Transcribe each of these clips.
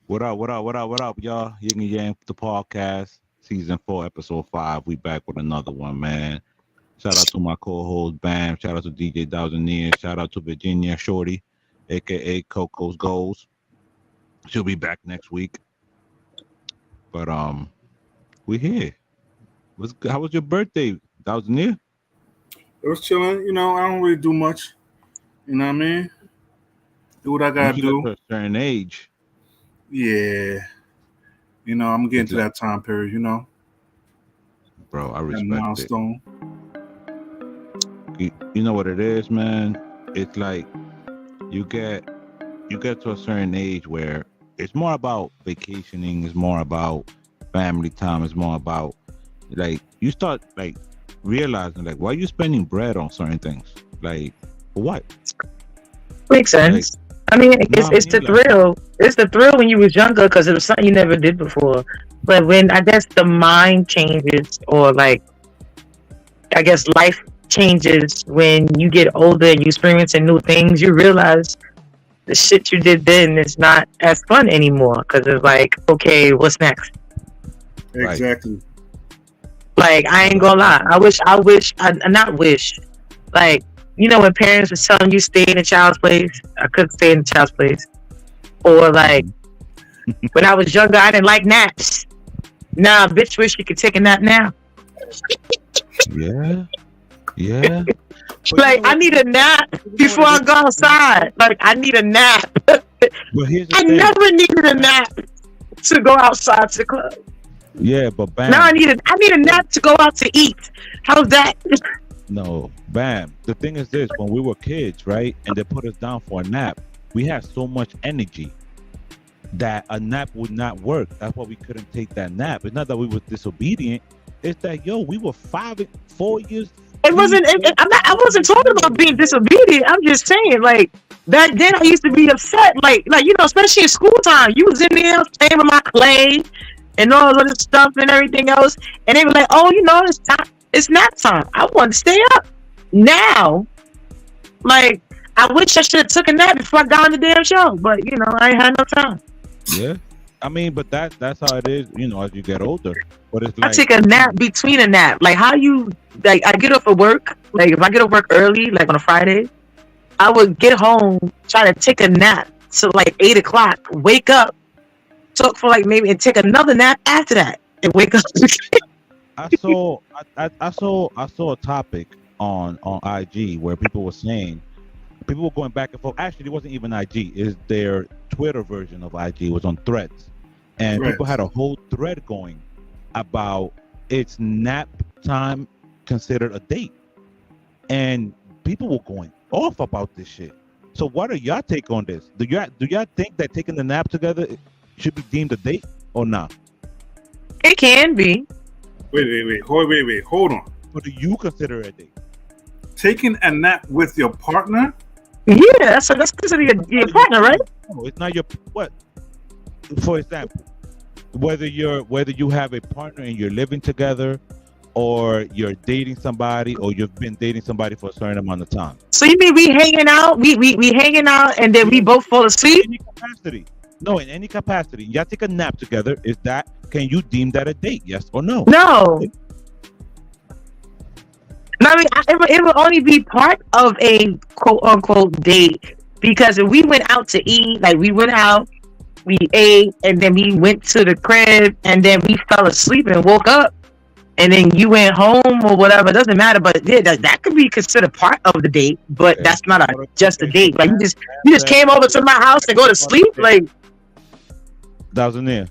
What up, what up, what up, what up, y'all? Yin and Yang, the podcast, season 4, episode 5. We back with another one, man. Shout out to my co-host, Bam. Shout out to DJ Dowsonier. Shout out to Virginia Shorty, a.k.a. Coco's Goals. She'll be back next week. But, we here. How was your birthday, Dowsonier? It was chilling. You know, I don't really do much. You know what I mean? Do what I gotta do. At a certain age. Yeah. You know, I'm getting to that time period, you know. Bro, I respect milestone. You know what it is, man? It's like you get to a certain age where it's more about vacationing, it's more about family time, it's more about like you start like realizing like why are you spending bread on certain things? Like for what? Makes sense. I mean, it's the thrill. It's the thrill when you was younger because it was something you never did before. But when I guess the mind changes, or like, I guess life changes when you get older and you experiencing new things, you realize the shit you did then is not as fun anymore. Because it's like, okay, what's next? Exactly. Like, I ain't gonna lie. Like, you know, when parents was telling you stay in a child's place, I couldn't stay in a child's place. Or like, when I was younger, I didn't like naps. Nah, bitch, wish you could take a nap now. Yeah. Like, I need a nap before I go outside. Like, I need a nap. But here's the I thing. never needed a nap to go outside to the club. Yeah, but bam. Now I need a nap to go out to eat. How's that? No, bam. The thing is this, when we were kids, right, and they put us down for a nap, we had so much energy that a nap would not work. That's why we couldn't take that nap. It's not that we were disobedient. It's that, we were 4 years. I wasn't talking about being disobedient. I'm just saying, like, back then I used to be upset. Like, you know, especially in school time. You was in there playing with my clay and all this other stuff and everything else. And they were like, oh, you know, it's nap time. I want to stay up. Now, like, I wish I should have took a nap before I got on the damn show. But, you know, I ain't had no time. Yeah. I mean, but that's how it is, you know, as you get older. But it's like, I take a nap between a nap. Like, how you, like, I get off of work. Like, if I get off work early, like on a Friday, I would get home, try to take a nap till like 8 o'clock, wake up, talk for like maybe, and take another nap after that, and wake up. I saw a topic on IG where people were going back and forth. Actually, it wasn't even IG. It's their Twitter version of IG. It was on Threads. And people had a whole thread going about it's nap time considered a date. And people were going off about this shit. So what are y'all take on this? Do y'all think that taking the nap together should be deemed a date or not? It can be. Wait. Hold on. What do you consider a date? Taking a nap with your partner? Yeah, that's considered your partner, right? No, it's not your what. For example, whether you have a partner and you're living together, or you're dating somebody, or you've been dating somebody for a certain amount of time. So you mean we hanging out? We hanging out, and then we both fall asleep? In any capacity. No, in any capacity. Y'all take a nap together. Can you deem that a date? Yes or no? No. I mean, it would only be part of a quote unquote date, because if we went out to eat, like we went out, we ate, and then we went to the crib, and then we fell asleep and woke up, and then you went home or whatever, it doesn't matter. But yeah, that could be considered part of the date, but that's not just a date. Like you just came over to my house and go to sleep. Like that was in there.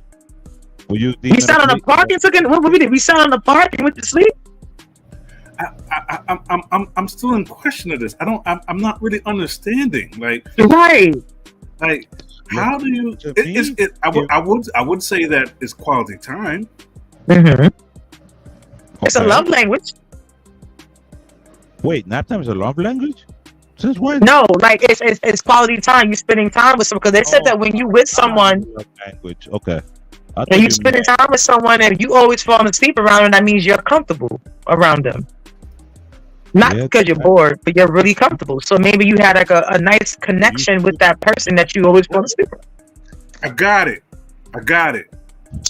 We sat on the park and took it. What we did? We sat on the park and went to sleep. I'm still in question of this. I'm not really understanding. Like, right. Like, how do you? I would say that it's quality time. Mm-hmm. It's a love language. Wait, nap time is a love language? Since when? No, like it's quality time. You're spending time with someone, because they said that when you with someone, love language. Okay. And you spending time with someone and you always falling asleep around them, that means you're comfortable around them. Not Yeah, because you're bored, but you're really comfortable. So maybe you had like a nice connection with that person that you always want to sleep with. I got it.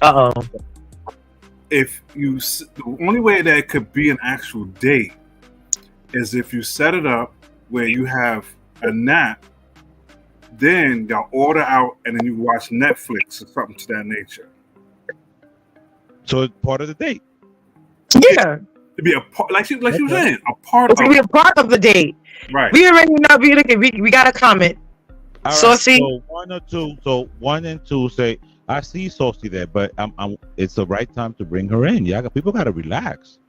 Uh oh. If you, the only way that it could be an actual date is if you set it up where you have a nap, then y'all order out and then you watch Netflix or something to that nature. So it's part of the date. Yeah. To be a part, like you were saying, a part It's of gonna be a part of the date. right. We already know. We got a comment. All So right, see, so 1 or 2. So 1 and 2 say, I see Saucy there, but it's the right time to bring her in. Yeah, people gotta relax.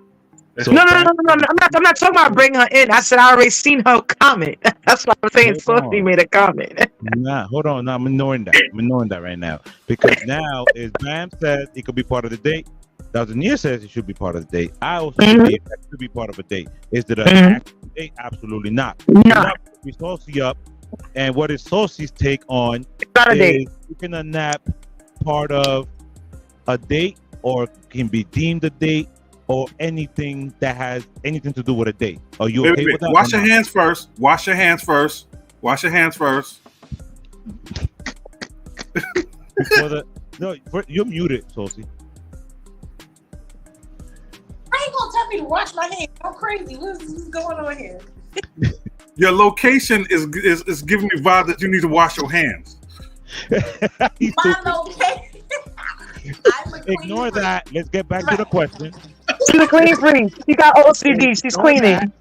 So no. I'm not talking about bringing her in. I said I already seen her comment. That's what I'm saying. Saucy made a comment. Nah, hold on. No, I'm ignoring that right now because now is Bam says it could be part of the date. Dazania says it should be part of the date. I also believe that should be part of a date. Is it an actual date? Absolutely not. No. We Saucy up, and what is Saucy's take on Not a is date. keeping a nap part of a date, or can be deemed a date, or anything that has anything to do with a date. Are you okay with that? Wash your hands first. Wash your hands first. You're muted, Saucy. I ain't gonna tell me to wash my hands. I'm crazy. What's going on here? Your location is giving me vibe that you need to wash your hands. My location. Ignore that. Let's get back to the question. She's a clean freak. She got OCD. She's cleaning.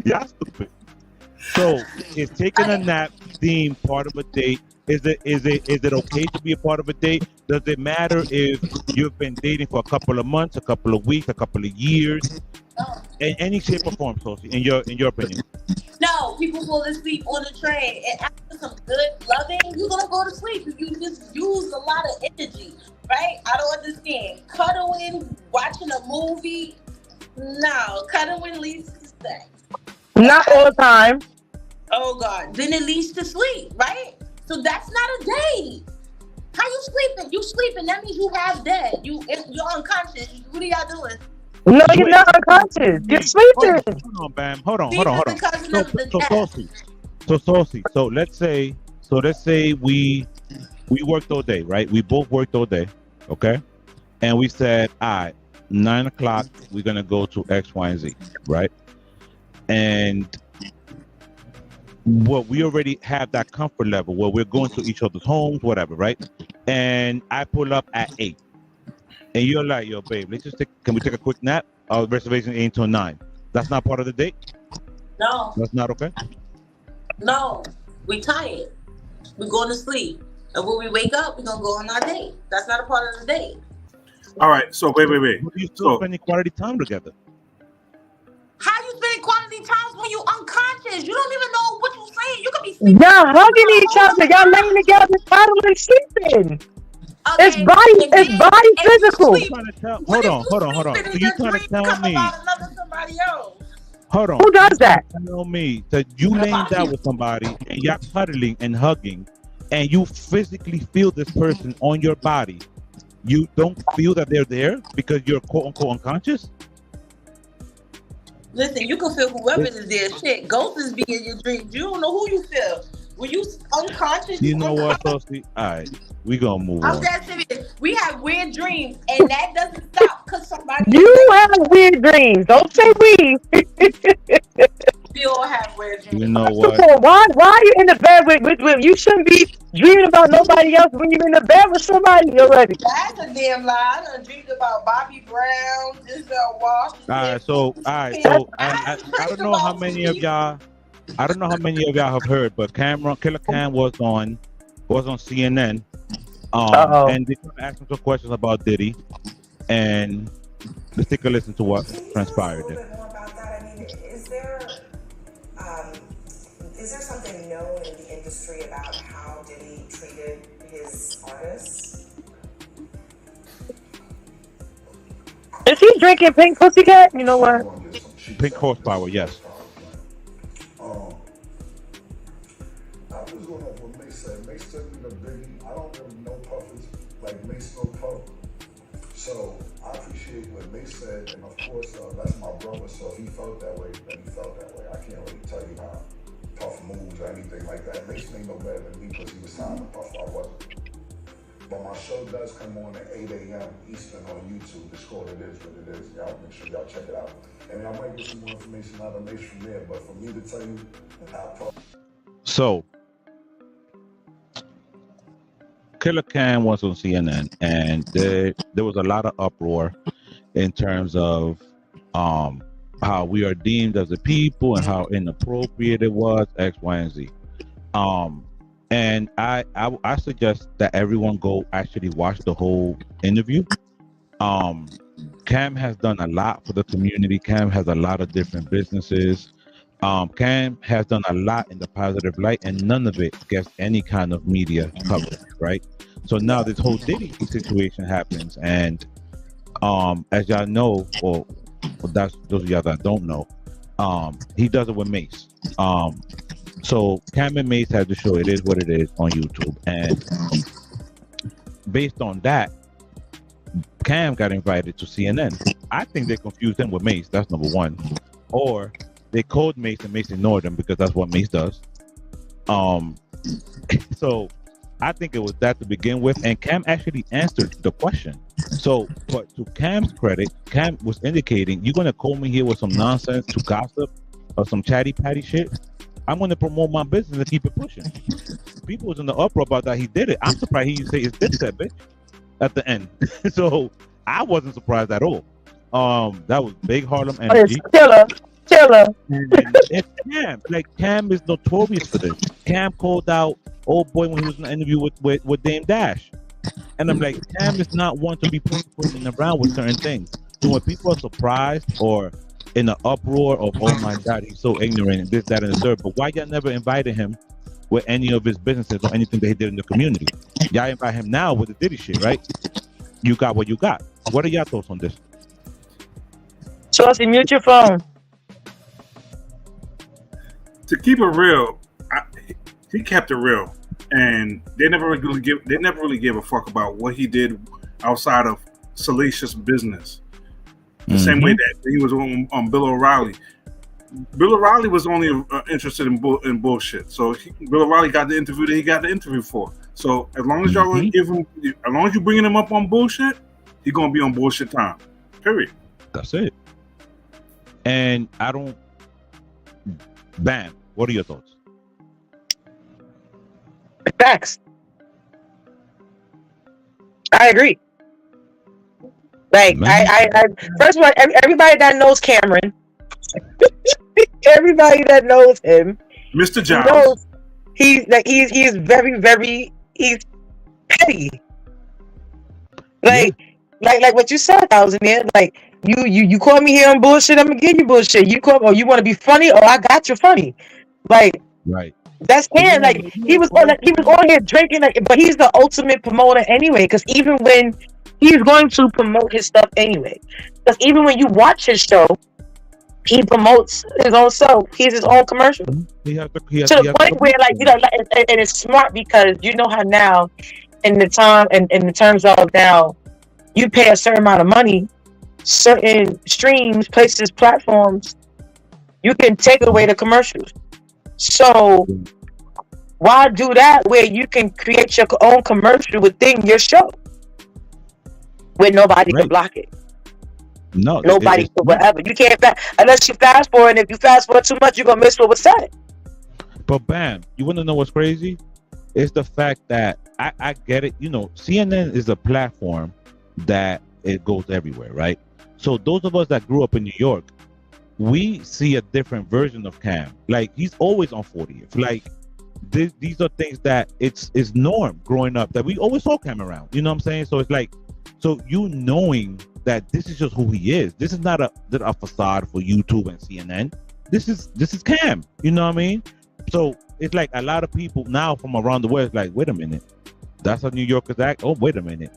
Yeah, stupid. So, is taking a nap deemed part of a date? Is it okay to be a part of a date? Does it matter if you've been dating for a couple of months, a couple of weeks, a couple of years, in any shape or form, Saucy? In your opinion? No, people fall asleep on the train, and after some good loving, you're gonna go to sleep. You just use a lot of energy, right? I don't understand. Cuddling, watching a movie, no. Cuddling leads to sex. Not all the time. Oh God, then it leads to sleep, right? So that's not a date. How you sleeping? You sleeping? That means you half dead. You're unconscious. What are y'all doing? No, you're not unconscious. You're sleeping. Hold on, Bam. Hold on. So Saucy. So let's say we worked all day, right? We both worked all day, okay? And we said, all right, 9 o'clock, we're gonna go to X, Y, and Z, right? And what we already have that comfort level where we're going to each other's homes, whatever, right? And I pull up at 8. And you're like, yo, babe, can we take a quick nap? Our reservation 8 until 9. That's not part of the date? No. That's not okay? No. We tired. We're going to sleep. And when we wake up, we're going to go on our date. That's not a part of the date. All right, so wait. You still spending quality time together. How you spending quality times when you unconscious? You don't even know what you're saying. You could be sleeping. Y'all hugging each other. Y'all laying together, cuddling, sleeping. Okay. It's body physical. Hold on. So you trying to tell me? Somebody else. Hold on. Who does that? Tell me that you laying down with somebody and you're cuddling and hugging, and you physically feel this person on your body. You don't feel that they're there because you're quote unquote unconscious? Listen, you can feel whoever is there. Shit, ghosts be in your dreams. You don't know who you feel. When you unconscious, you know what, Saucy? All right, we gonna move on. I'm that serious. We have weird dreams, and that doesn't stop because somebody. You have weird dreams. Don't say we. We all have weird dreams. You know what? Why are you in the bed with you shouldn't be dreaming about nobody else when you're in the bed with somebody already. That's a damn lie. I done dreamed about Bobby Brown, Giselle Washington. All right, so I don't know how many of y'all have heard, but Killer Cam was on CNN, and they were asking some questions about Diddy, and let's take a listen to what transpired there. Is there something known in the industry about how Diddy treated his artists? Is he drinking pink pussycat? You know what? Pink horsepower, yes. I was going off what Mace said. Mace said in the Biggie, I don't really know Puffers like Mace no Puff. So I appreciate what Mace said, and of course, that's my brother. So if he felt that way, then he felt that way. I can't really tell you how Puff moves or anything like that. Mace ain't no better than me because he was signed to Puff. I wasn't. But my show does come on at 8 a.m. Eastern on YouTube. It's called It Is What It Is. Y'all make sure y'all check it out. And I might get some more information out of Mace from there. But for me to tell you how Puff. So, Killer Cam was on CNN, and there was a lot of uproar in terms of how we are deemed as a people and how inappropriate it was, X, Y, and Z. And I suggest that everyone go actually watch the whole interview. Cam has done a lot for the community. Cam has a lot of different businesses. Cam has done a lot in the positive light, and none of it gets any kind of media coverage, right? So now this whole Diddy situation happens, and as y'all know, or that's those of y'all that don't know, he does it with Mace. So Cam and Mace had to show It Is What It Is on YouTube, and based on that, Cam got invited to CNN. I think they confused him with Mace. That's number one. Or they called Mace and Mace ignored him because that's what Mace does. So I think it was that to begin with, and Cam actually answered the question. So, but to Cam's credit, Cam was indicating, you're gonna call me here with some nonsense to gossip or some chatty patty shit. I'm gonna promote my business and keep it pushing. People was in the uproar about that. He did it. I'm surprised he didn't say it's Dipset, bitch, at the end. So I wasn't surprised at all. That was big Harlem energy. Killer. And it's Cam. Like, Cam is notorious for this. Cam called out old boy when he was in an interview with Dame Dash. And I'm like, Cam is not one to be putting around with certain things. So when people are surprised or in the uproar of, oh my God, he's so ignorant, and this, that, and the third, but why y'all never invited him with any of his businesses or anything that he did in the community? Y'all invite him now with the Diddy shit, right? You got what you got. What are y'all thoughts on this? Chelsea, mute your phone. To keep it real, he kept it real, and they never really gave a fuck about what he did outside of salacious business. The same way that he was on Bill O'Reilly. Bill O'Reilly was only interested in bullshit. So Bill O'Reilly got the interview that he got the interview for. So as long as y'all gonna give him, as long as you bringing him up on bullshit, he's gonna be on bullshit time. Period. That's it. And I don't. Bam. What are your thoughts? Facts. I agree. Like, I first of all, everybody that knows Cameron, everybody that knows him, Mr. Giles, knows he's very, very, he's petty. Like what you said, I was in there. Like, you call me here on bullshit, I'm gonna give you bullshit. You call, or you want to be funny, or I got you funny. Like, right. That's him. Like, he was on here drinking, like, but he's the ultimate promoter anyway. Because even when he's going to promote his stuff anyway, because even when you watch his show, he promotes his own self. He's his own commercial. To the point where, like, you know, and it's smart because you know how now, in the terms of now, you pay a certain amount of money, certain streams, places, platforms, you can take away the commercials. So why do that where you can create your own commercial within your show where nobody can block it? No, nobody can whatever. You can't unless you fast forward, and if you fast forward too much, you're gonna miss what was said. But bam, you wanna know what's crazy? It's the fact that I get it. You know, CNN is a platform that it goes everywhere, right? So those of us that grew up in New York, we see a different version of Cam. Like, he's always on 40th. Like, these are things that it's norm growing up that we always saw Cam around. You know what I'm saying? So it's like, so you knowing that this is just who he is. This is not a facade for YouTube and CNN. This is Cam. You know what I mean? So it's like a lot of people now from around the world is like, wait a minute, that's how New Yorkers act. Oh, wait a minute,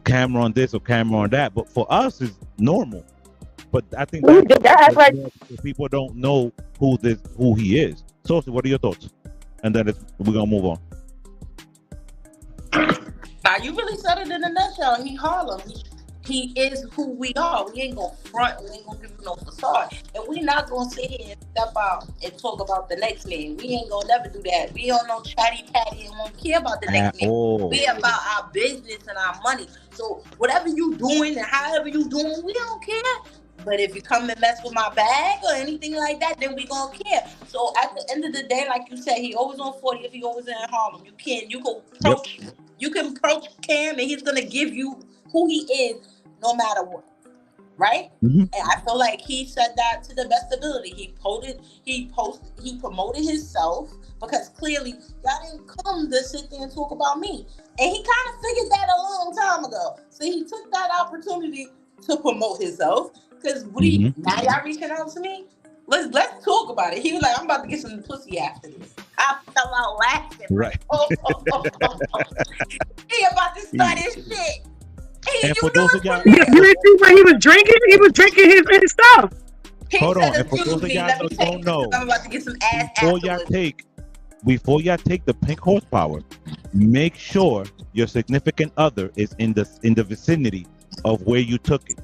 camera on this or camera on that. But for us, it's normal. But I think that's like people don't know who he is. So, what are your thoughts? And then we're gonna move on. You really said it in a nutshell. He Harlem. he is who we are. We ain't gonna front, we ain't gonna give you no facade. And we not gonna sit here and step out and talk about the next man. We ain't gonna never do that. We don't know chatty patty and won't care about the next man. We about our business and our money. So whatever you doing and however you doing, we don't care. But if you come and mess with my bag or anything like that, then we gonna care. So at the end of the day, like you said, he always on 40th, he always in Harlem. You can approach Cam and he's gonna give you who he is no matter what. Right? Mm-hmm. And I feel like he said that to the best ability. He promoted himself because clearly y'all didn't come to sit there and talk about me. And he kind of figured that a long time ago. So he took that opportunity to promote himself. Because now y'all reaching out to me? Let's talk about it. He was like, I'm about to get some pussy after this. I fell out laughing. Right. He about to start his shit. And for those of y'all, you didn't see what he was drinking? He was drinking his stuff. Hold on. And for those of y'all that don't know, I'm about to get some ass before y'all take the pink horsepower, make sure your significant other is in the vicinity of where you took it.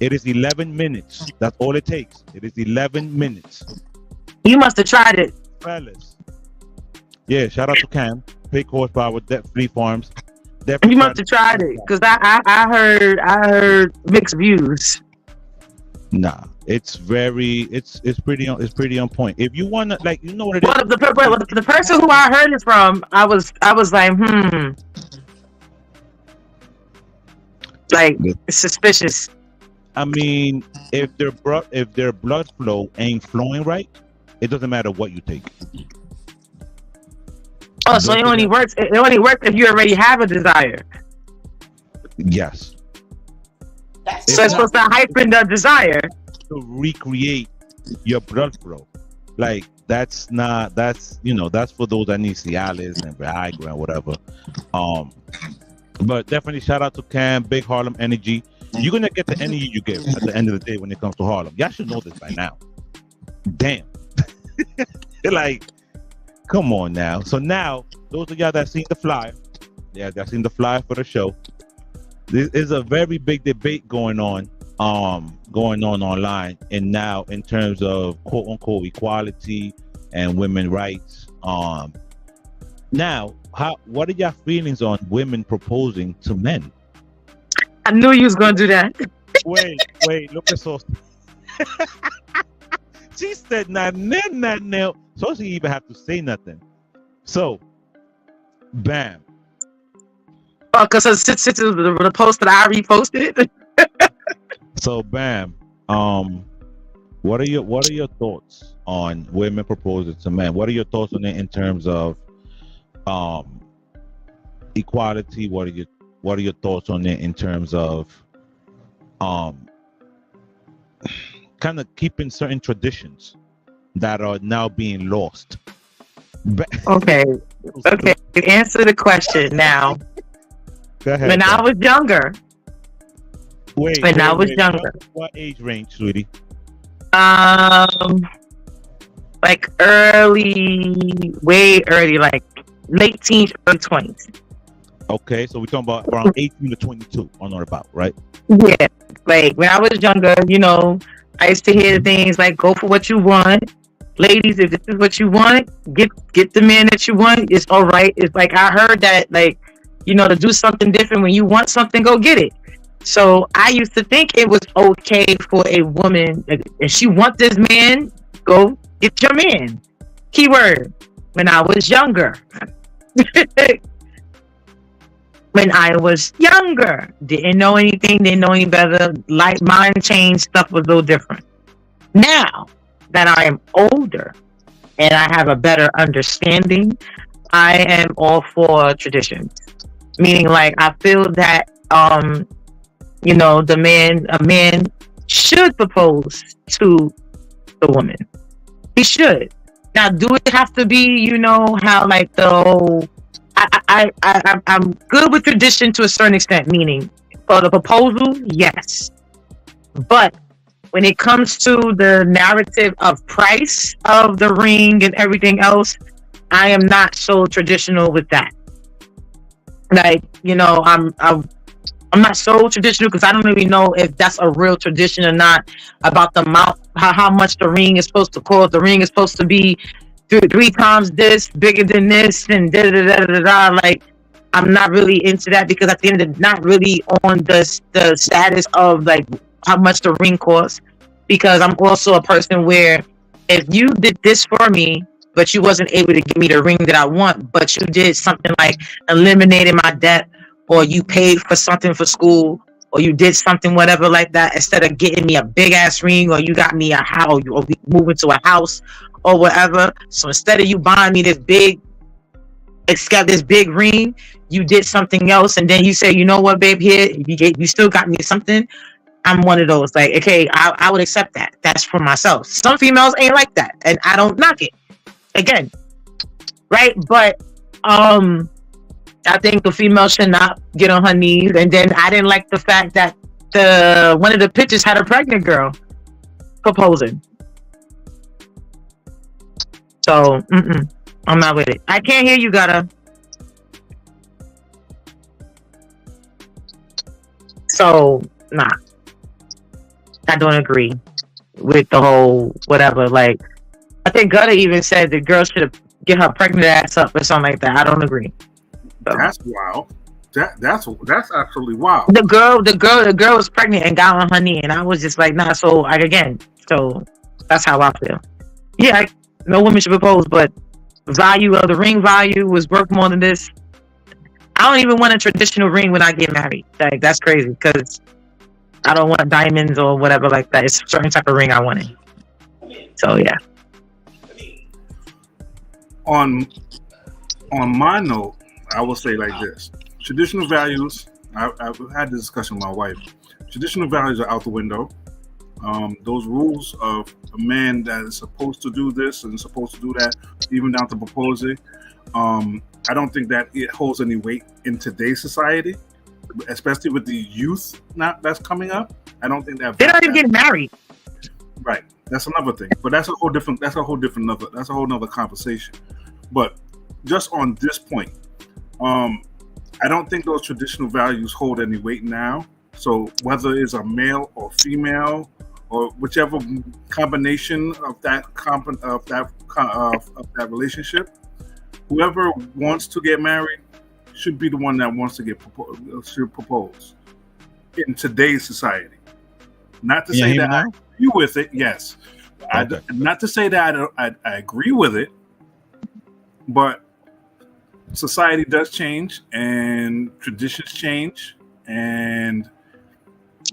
It is 11 minutes. That's all it takes. It is 11 minutes. You must have tried it. Fellas. Yeah, shout out to Cam. Pink horsepower, Debt-Free Farms. You must have tried it, because I heard mixed views. Nah, it's pretty on point. If you wanna, like, you know what it is. Well, the person who I heard it from, I was like, like, it's suspicious. I mean, if their blood flow ain't flowing right, it doesn't matter what you take. Oh, so it only works if you already have a desire. Yes. So it's supposed to heighten the desire to recreate your blood flow. Like that's for those that need Cialis and Viagra and whatever. But definitely shout out to Cam, big Harlem energy. You're gonna get the energy you get at the end of the day when it comes to Harlem. Y'all should know this by now. Damn. Like, come on now. So now, those of y'all that seen the flyer, for the show. There is a very big debate going on online, and now in terms of quote unquote equality and women's rights. Now, what are your feelings on women proposing to men? I knew you was gonna do that. Wait, look at Sauce. She said not now. So she even have to say nothing. So, bam. Oh, because since the post that I reposted. So, bam. What are your thoughts on women proposing to men? What are your thoughts on it in terms of equality? What are your thoughts on it in terms of kind of keeping certain traditions that are now being lost? Okay. Answer the question now. Go ahead. When I was younger. What age range, sweetie? Like way early, like late teens, early 20s. Okay, so we're talking about around 18 to 22 on or about, right? Yeah, like when I was younger, I used to hear things like, go for what you want. Ladies, if this is what you want, get the man that you want. It's all right. It's like, I heard that, like, to do something different. When you want something, go get it. So I used to think it was okay for a woman, if she want this man, go get your man. Keyword, when I was younger. When I was younger, didn't know anything, didn't know any better. Like, mind change, stuff was a little different. Now that I am older and I have a better understanding, I am all for traditions. Meaning, like, I feel that a man should propose to the woman. He should. Now, do it have to be, how, like, the whole... I'm good with tradition to a certain extent, meaning for the proposal, yes. But when it comes to the narrative of price of the ring and everything else, I am not so traditional with that. Like, I'm not so traditional because I don't really know if that's a real tradition or not about the amount, how much the ring is supposed to cost. The ring is supposed to be three times this, bigger than this, and da da da da da. Like, I'm not really into that because at the end of the, not really on the status of like how much the ring costs. Because I'm also a person where if you did this for me, but you wasn't able to give me the ring that I want, but you did something like eliminated my debt, or you paid for something for school, or you did something whatever like that, instead of getting me a big ass ring, or you got me a house, or we move into a house or whatever. So instead of you buying me this big ring, you did something else, and then you say, you know what, babe, here you still got me something. I'm one of those, like, okay, I would accept that. That's for myself. Some females ain't like that, and I don't knock it. Again, right? But I think the female should not get on her knees. And then I didn't like the fact that one of the pictures had a pregnant girl proposing. So I'm not with it. I can't hear you, Gutter. So nah, I don't agree with the whole whatever. Like, I think Gutter even said the girl should get her pregnant ass up or something like that. I don't agree. So, that's wild. That's actually wild. The girl was pregnant and got on her knee, and I was just like, nah. So so that's how I feel. Yeah, no woman should propose, but value of the ring value was worth more than this. I don't even want a traditional ring when I get married. Like, that's crazy because I don't want diamonds or whatever like that. It's a certain type of ring I wanted. So yeah. On my note, I will say like this: traditional values. I've had this discussion with my wife. Traditional values are out the window. Those rules of a man that is supposed to do this and supposed to do that, even down to proposing, I don't think that it holds any weight in today's society, especially with the youth that's coming up. I don't think that they're not even getting married. Right, that's another thing, but that's a whole nother conversation. But just on this point, I don't think those traditional values hold any weight now. So whether it's a male or female, or whichever combination of that relationship, whoever wants to get married should be the one that wants to should propose in today's society. Not to say that I agree with it. Yes, okay. Not to say that I agree with it, but society does change and traditions change, and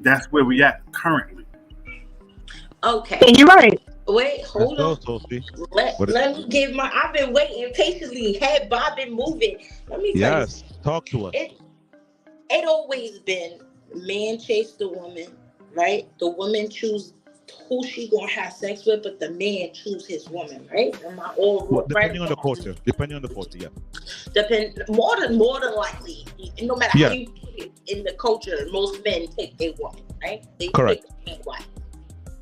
that's where we at currently. Okay. And you're right. Wait, hold on. Let me give my. I've been waiting patiently. Head bobbing, moving. Let me. Yes, talk to us. It always been man chase the woman, right? The woman choose who she gonna have sex with, but the man choose his woman, right? Am I all right? Depending on the culture, yeah. More than likely, no matter how you put it in the culture, most men take a woman, right? They correct. Take a wife,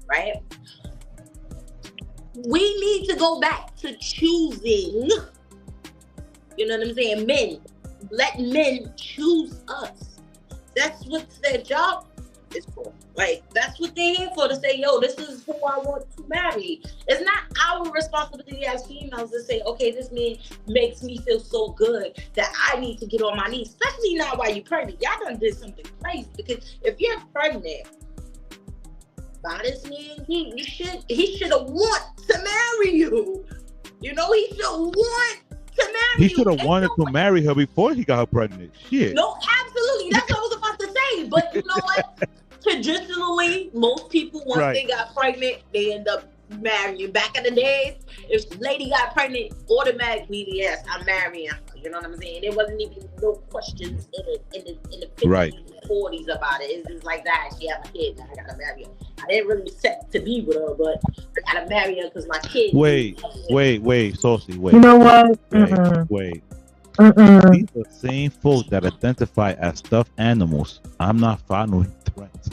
right? We need to go back to choosing. You know what I'm saying? Men, let men choose us. That's what their job is for. Like, that's what they're here for, to say, yo, this is who I want to marry. It's not our responsibility as females to say, okay, this man makes me feel so good that I need to get on my knees, especially now while you're pregnant. Y'all done did something crazy, because if you're pregnant by this man, he should have want to marry you. You know, he should want to marry you. He should have wanted to marry her before he got her pregnant. Shit. No, absolutely. That's what I was about to say. But you know what? Traditionally, most people, once they got pregnant, they end up marrying. Back in the days, if the lady got pregnant, automatically, yes, I'm marrying her. You know what I'm saying? There wasn't even no questions in the 50s and 40s about it. It's just like that. She had my kid, now I gotta marry her. I didn't really set to be with her, but I gotta marry her because my kid. Wait, Saucy, wait. You know what? Wait. These are the same folks that identify as stuffed animals. I'm not following threats.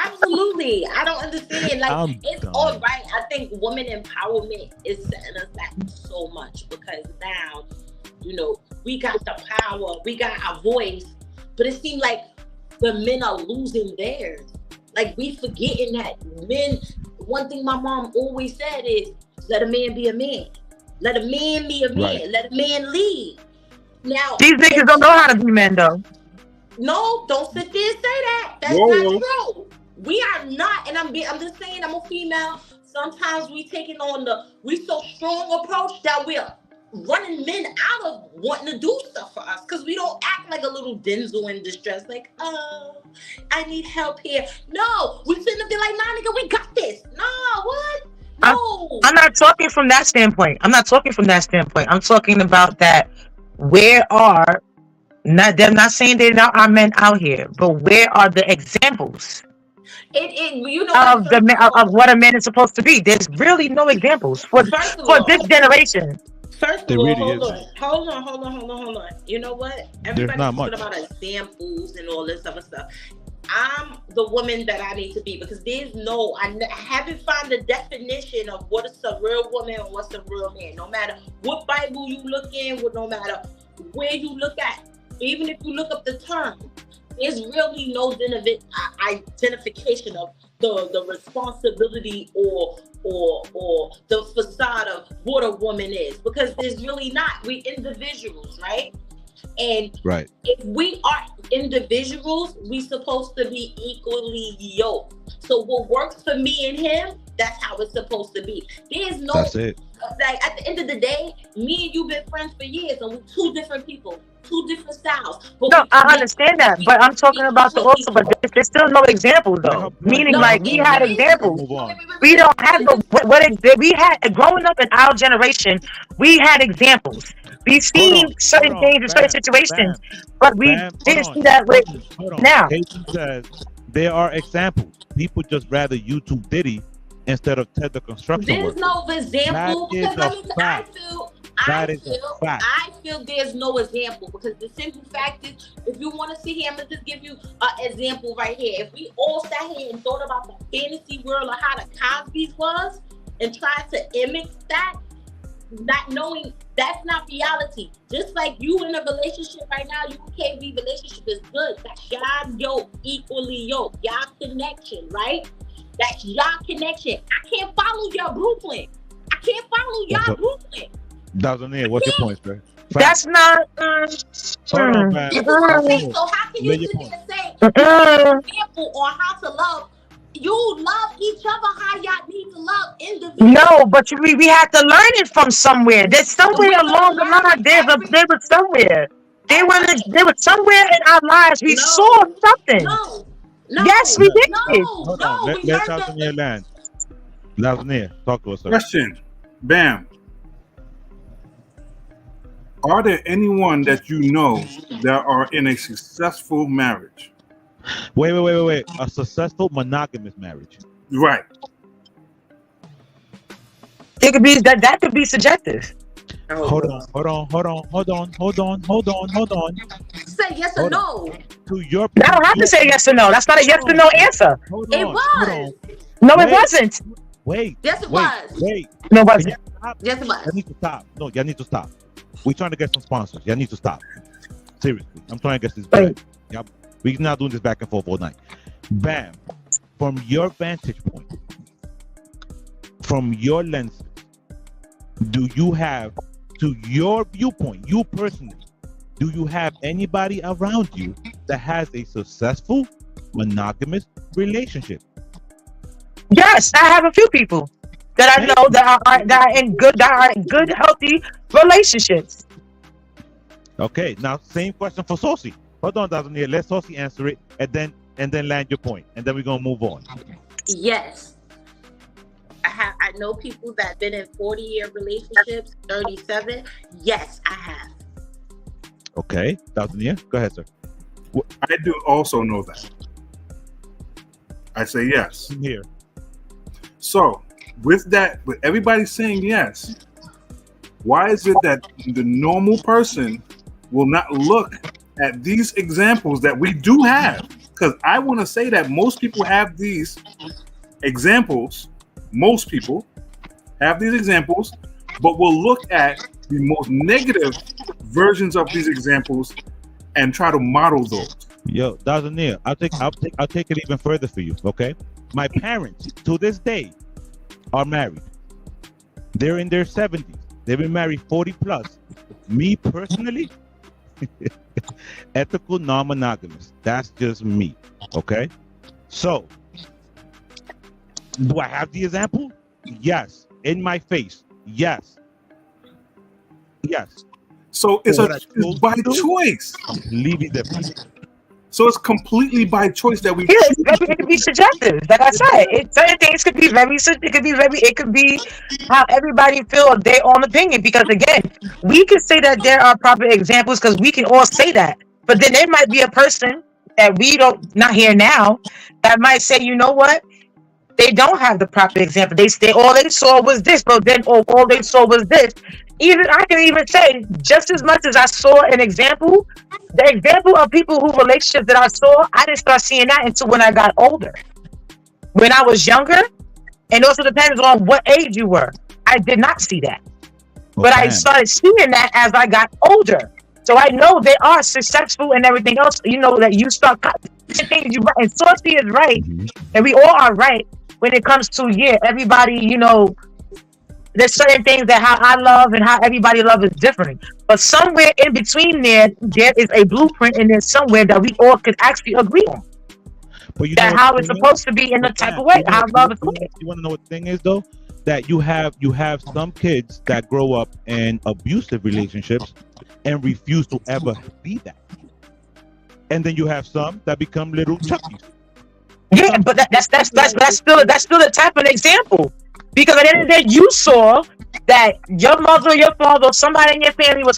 Absolutely. I don't understand. Like, it's all right. I think women empowerment is setting us back so much, because now, you know, we got the power, we got our voice But it seems like the men are losing theirs. Like, we forgetting that men, one thing my mom always said is, let a man be a man. Let a man be a man. Right. Let a man lead. Now, These niggas don't know how to be men, though. no, don't sit there and say that. That's Whoa. not true. We are not, and I'm just saying, I'm a female. Sometimes we taking on we so strong approach that we're running men out of wanting to do stuff for us because we don't act like a little Denzel in distress. Like, oh, I need help here. No, we sitting up there like, nah, nigga, we got this. Nah, what? No. I'm not talking from that standpoint. I'm talking about that. Where are they're not saying there are men out here, but where are the examples You know of what a man is supposed to be? There's really no examples for this generation. First of all, hold on. You know what? Everybody's talking about examples and all this other stuff. I'm the woman that I need to be because I haven't found the definition of what is a real woman and what's a real man. No matter what Bible you look in, no matter where you look at, even if you look up the term, there's really no identification of the responsibility or the facade of what a woman is, because there's really not. We individuals, right? And if we are individuals, we supposed to be equally yoked. So what works for me and him, that's how it's supposed to be. There's no, like, at the end of the day, me and you been friends for years, and we're two different people, two different styles. But no, I understand that, but I'm talking about but there's still no examples though. Meaning, like, we had examples. We don't have we had growing up in our generation. We had examples. We've seen certain things in certain situations, but we didn't see that with now. Jason says there are examples. People just rather YouTube Diddy instead of Ted the Construction There's Worker. no example because I feel there's no example because the simple fact is, if you want to sit here, I'm gonna just give you an example right here. If we all sat here and thought about the fantasy world of how the Cosby's was and tried to image that, not knowing that's not reality. Just like you in a relationship right now, you and KB relationship is good. That's y'all equally yoked. Y'all connection, right? That's y'all connection. I can't follow your blueprint. I can't follow y'all blueprint. Dazzle, what's your point, sir? That's not. So how can you sit there and say example on how to love? You love each other how y'all need to love individuals. No, but we had to learn it from somewhere. There's somewhere along the line. There was somewhere. They were somewhere in our lives. We saw something. No, yes, we did. Let's Dazzle land. Dazzle, talk to us, sir. Question, Bam. Are there anyone that you know that are in a successful marriage? Wait. A successful monogamous marriage. Right. It could be that could be subjective. Hold on. Say yes or no. To your I don't have to say yes or no. That's not a yes or no answer. It was. No, it wasn't. Wait. Yes, it was. Wait. No, it wasn't. Yes, it was. Y'all need to stop. No, y'all need to stop. We're trying to get some sponsors. Y'all need to stop. Seriously. I'm trying to get this back. We're not doing this back and forth all night. Bam. From your vantage point, from your lens, do you have, to your viewpoint, you personally, do you have anybody around you that has a successful monogamous relationship? Yes, I have a few people that I know that are in good, healthy relationships. Okay, now same question for Saucy. Hold on, Dazzle, let Saucy answer it, and then land your point, and then we're gonna move on. Yes, I know people that have been in 40-year relationships, 37. Yes, I have. Okay, Dazzle, go ahead, sir. I do also know that. I say yes. I'm here. So, with everybody saying yes, why is it that the normal person will not look at these examples that we do have? Because I want to say that most people have these examples. Most people have these examples, but will look at the most negative versions of these examples and try to model those. Yo, Dazanir, I'll take it even further for you. Okay, my parents to this day are married. They're in their 70s. They've been married 40 plus. Me personally, ethical non-monogamous. That's just me. Okay, so do I have the example? Yes. In my face. Yes. Yes. So it's by choice. Completely different. So it's completely by choice that we. Yeah, it could be subjective. Like I said, certain things could be it could be how everybody feel their own opinion. Because again, we can say that there are proper examples because we can all say that. But then there might be a person that we don't not here now that might say, you know what? They don't have the proper example. They all they saw was this, but then all they saw was this. Even I can even say, just as much as I saw an example, the example of people who relationships that I saw, I didn't start seeing that until when I got older. When I was younger, and also depends on what age you were. I did not see that, but I started seeing that as I got older. So I know they are successful and everything else. You know that you start things you right, and Saucy is right, and we all are right when it comes to everybody. You know, there's certain things that how I love and how everybody loves is different. But somewhere in between there is a blueprint in there somewhere that we all could actually agree on. But you that know how it's supposed to be in the type of way. How love is played. You want to know what the thing is though? That you have some kids that grow up in abusive relationships and refuse to ever be that. And then you have some that become little Chuckies. Yeah, but that's still a type of example. Because at the end of the day, you saw that your mother or your father or somebody in your family was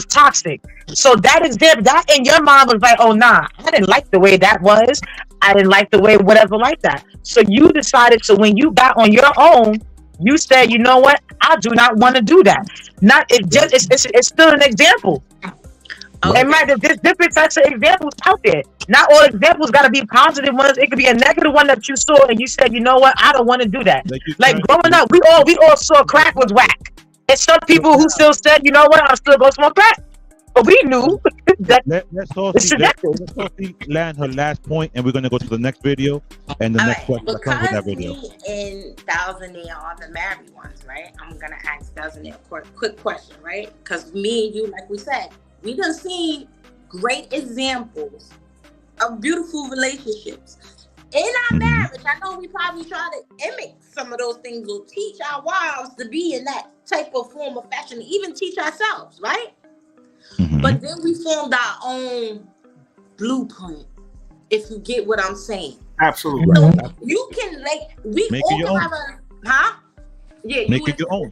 toxic. So that is there. That in your mind was like, oh nah, I didn't like the way that was. I didn't like the way whatever like that. So you decided. So when you got on your own, you said, you know what? I do not want to do that. It's still an example. Okay. And there's different types of examples out there. Not all examples got to be positive ones. It could be a negative one that you saw and you said, you know what? I don't want to do that. Like growing up, we all saw crack was whack. And some people who still said, you know what? I'm still going to smoke crack. But we knew that let's Saucy land her last point, and we're going to go to the next video and the next question that comes with that video. Because me and Dalzania are the married ones, right? I'm going to ask Dalzania a quick question, right? Because me and you, like we said, we done seen great examples of beautiful relationships. In our marriage, I know we probably try to imit some of those things or teach our wives to be in that type of form of fashion, even teach ourselves, right? But then we formed our own blueprint, if you get what I'm saying. Absolutely. So you can we make all it your can own. have a Yeah, make it your own.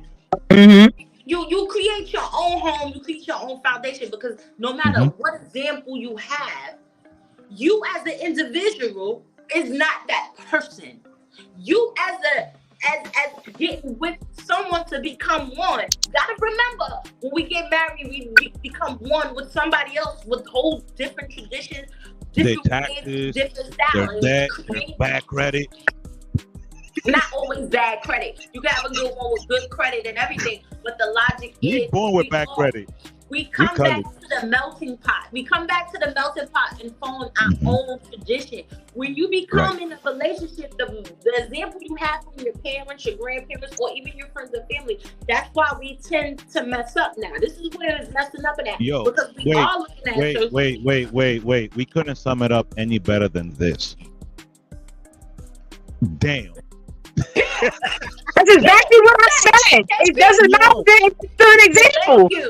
You create your own home, you create your own foundation, because no matter what example you have, you as an individual is not that person. You as getting with someone to become one. Gotta remember, when we get married, we become one with somebody else with whole different traditions, different taxes, different styles. their debt, their bad credit. Not always bad credit. You can have a good one with good credit and everything, but the logic is born with bad credit. We come back to the melting pot. We come back to the melting pot and form our own tradition. When you become in a relationship, the example you have from your parents, your grandparents, or even your friends and family, that's why we tend to mess up now. This is where it's messing up at. Because we are looking at wait. We couldn't sum it up any better than this. Damn. That's exactly what I said. It doesn't matter. It's still an example. Thank you.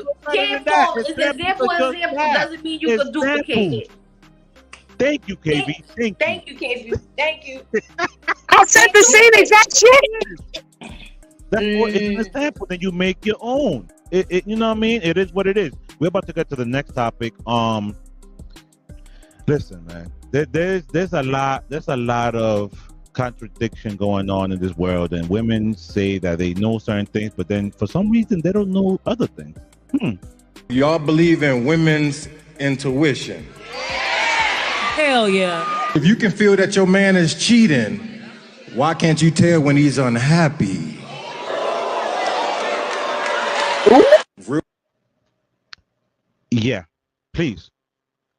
It's example doesn't mean you can duplicate it. Thank you, KB. Thank you, KB. Thank you. I said the same exact shit. That's what it's an example. Then you make your own. You know what I mean? It is what it is. We're about to get to the next topic. Listen, man. There's a lot of contradiction going on in this world, and women say that they know certain things, but then for some reason they don't know other things. Y'all believe in women's intuition? Hell yeah. If you can feel that your man is cheating, why can't you tell when he's unhappy? Yeah, please.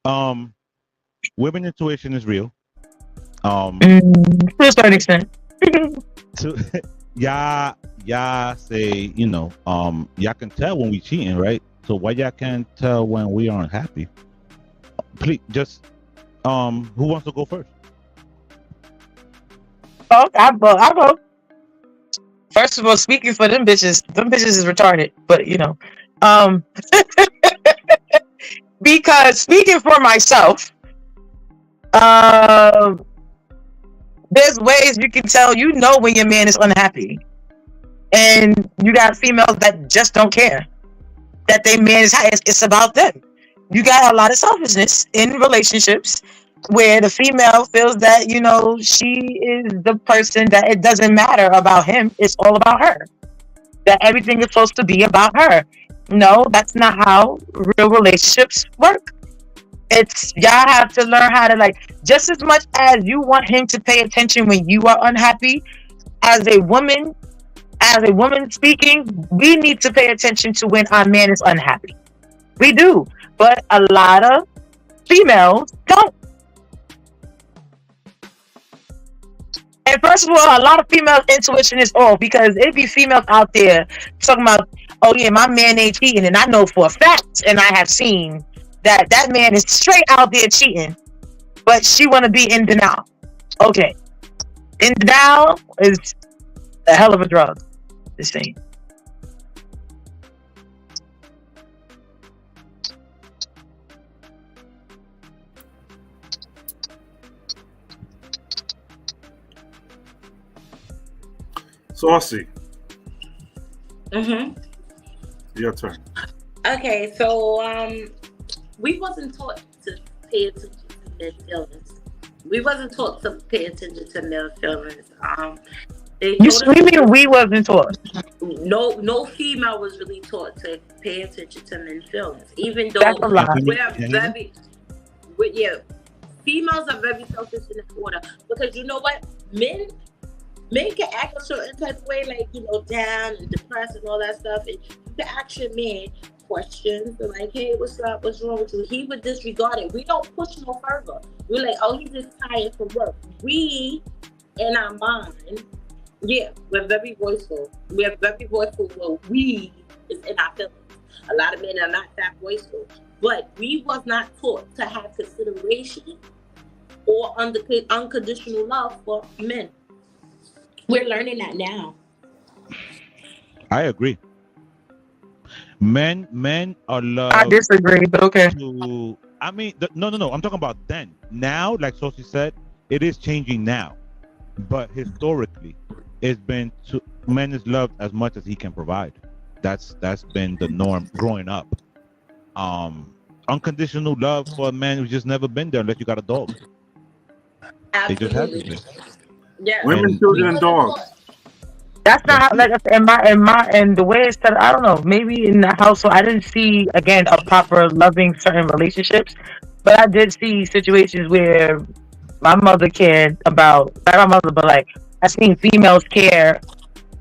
Women intuition is real. To a certain extent. To y'all say, y'all can tell when we cheating, right? So why y'all can't tell when we aren't happy? Please, just who wants to go first? Oh, I vote. First of all, speaking for them bitches is retarded. But because speaking for myself, there's ways you can tell when your man is unhappy, and you got females that just don't care that their man is happy. It's about them. You got a lot of selfishness in relationships where the female feels that she is the person that it doesn't matter about him. It's all about her. That everything is supposed to be about her. No, that's not how real relationships work. It's y'all have to learn how to just as much as you want him to pay attention when you are unhappy. As a woman speaking, we need to pay attention to when our man is unhappy. We do, but a lot of females don't. And first of all, a lot of female intuition is off because it be females out there talking about, oh yeah, my man ain't cheating, and I know for a fact, and I have seen that man is straight out there cheating, but she want to be in denial. Okay, in denial is a hell of a drug. This thing. Saucy. Mm-hmm. Your turn. Okay, so we wasn't taught to pay attention to men's feelings. We wasn't taught to pay attention to male feelings. You mean we wasn't taught? No female was really taught to pay attention to men's feelings. Even though that's a lie. Females are very selfish in that order because you know what, men can act a certain type of way, down and depressed and all that stuff, and you can ask your man questions like, hey, what's up, what's wrong with you? He would disregard it. We don't push no further. We're like, oh, he's just tired from work. We in our mind, we're very voiceful. We're very voiceful when we is in our feelings. A lot of men are not that voiceful, but we was not taught to have consideration or unconditional love for men. We're learning that now. I agree. Men are loved. I disagree, but okay. No. I'm talking about then. Now, like Sophie said, it is changing now. But historically, it's been men is loved as much as he can provide. That's been the norm growing up. Unconditional love for a man who's just never been there unless you got a dog. Absolutely. They just haven't been. Yeah. Women, children, and dogs. That's not how, in the way it's set. I don't know. Maybe in the household, I didn't see again a proper loving certain relationships, but I did see situations where my mother cared about not my mother, but I seen females care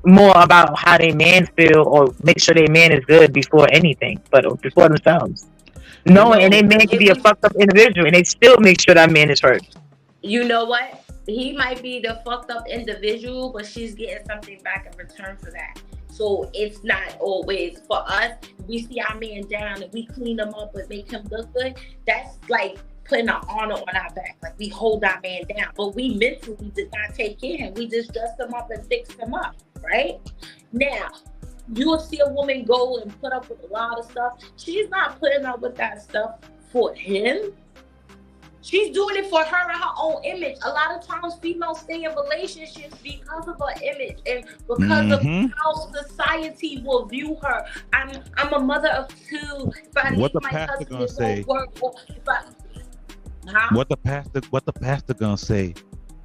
more about how their man feel or make sure their man is good before anything, but before themselves. And they man can be a fucked up individual, and they still make sure that man is hurt. You know what? He might be the fucked up individual, but she's getting something back in return for that. So it's not always for us. We see our man down and we clean him up and make him look good. That's like putting an honor on our back. Like we hold our man down, but we mentally did not take care of him. We just dressed him up and fixed him up, right? Now, you will see a woman go and put up with a lot of stuff. She's not putting up with that stuff for him. She's doing it for her and her own image. A lot of times females stay in relationships because of her image and because of how society will view her. I'm a mother of two. What the pastor gonna say? What the pastor gonna say?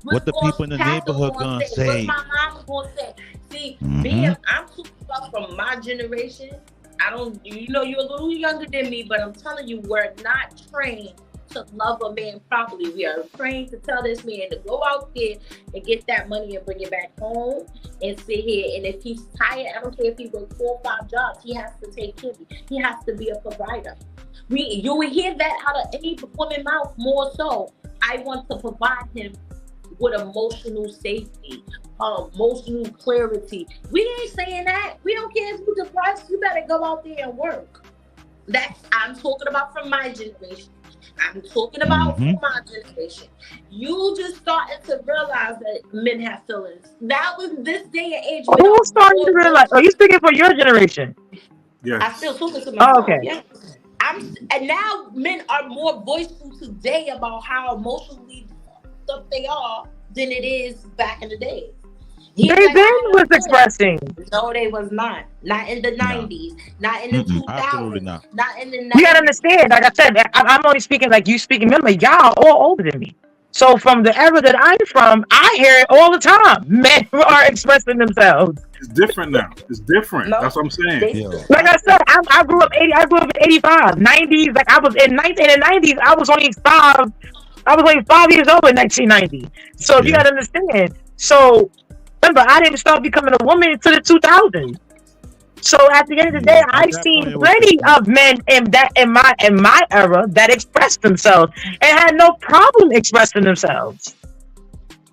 What the people in the neighborhood gonna say? What my mom gonna say? See, I'm too stuck from my generation. You're a little younger than me, but I'm telling you, we're not trained to love a man properly. We are trained to tell this man to go out there and get that money and bring it back home and sit here. And if he's tired, I don't care if he works 4 or 5 jobs, he has to take care of you. He has to be a provider. You will hear that out of any woman's mouth more so. I want to provide him with emotional safety, emotional clarity. We ain't saying that. We don't care if you're depressed. You better go out there and work. I'm talking about from my generation. I'm talking about from my generation. You just starting to realize that men have feelings. That was this day and age. Who's starting to realize? Are you speaking for your generation? Yeah. I still talking to myself. Oh, okay. Yeah. And now men are more voiceful today about how emotionally fucked up they are than it is back in the day. They was expressing. No, they was not. Not in the 90s. Not in the 2000s. Absolutely not. Not in the 90s. You gotta understand, like I said, I'm only speaking like you speaking. Remember, y'all all older than me. So from the era that I'm from, I hear it all the time. Men are expressing themselves. It's different now. It's different. No. That's what I'm saying. Like I said, I grew up in 85, 90s. Like I was in the 90s. I was only 5 years old in 1990. So you gotta understand. So remember, I didn't start becoming a woman until the 2000s. So at the end of the day, I've seen plenty of men in my era that expressed themselves and had no problem expressing themselves.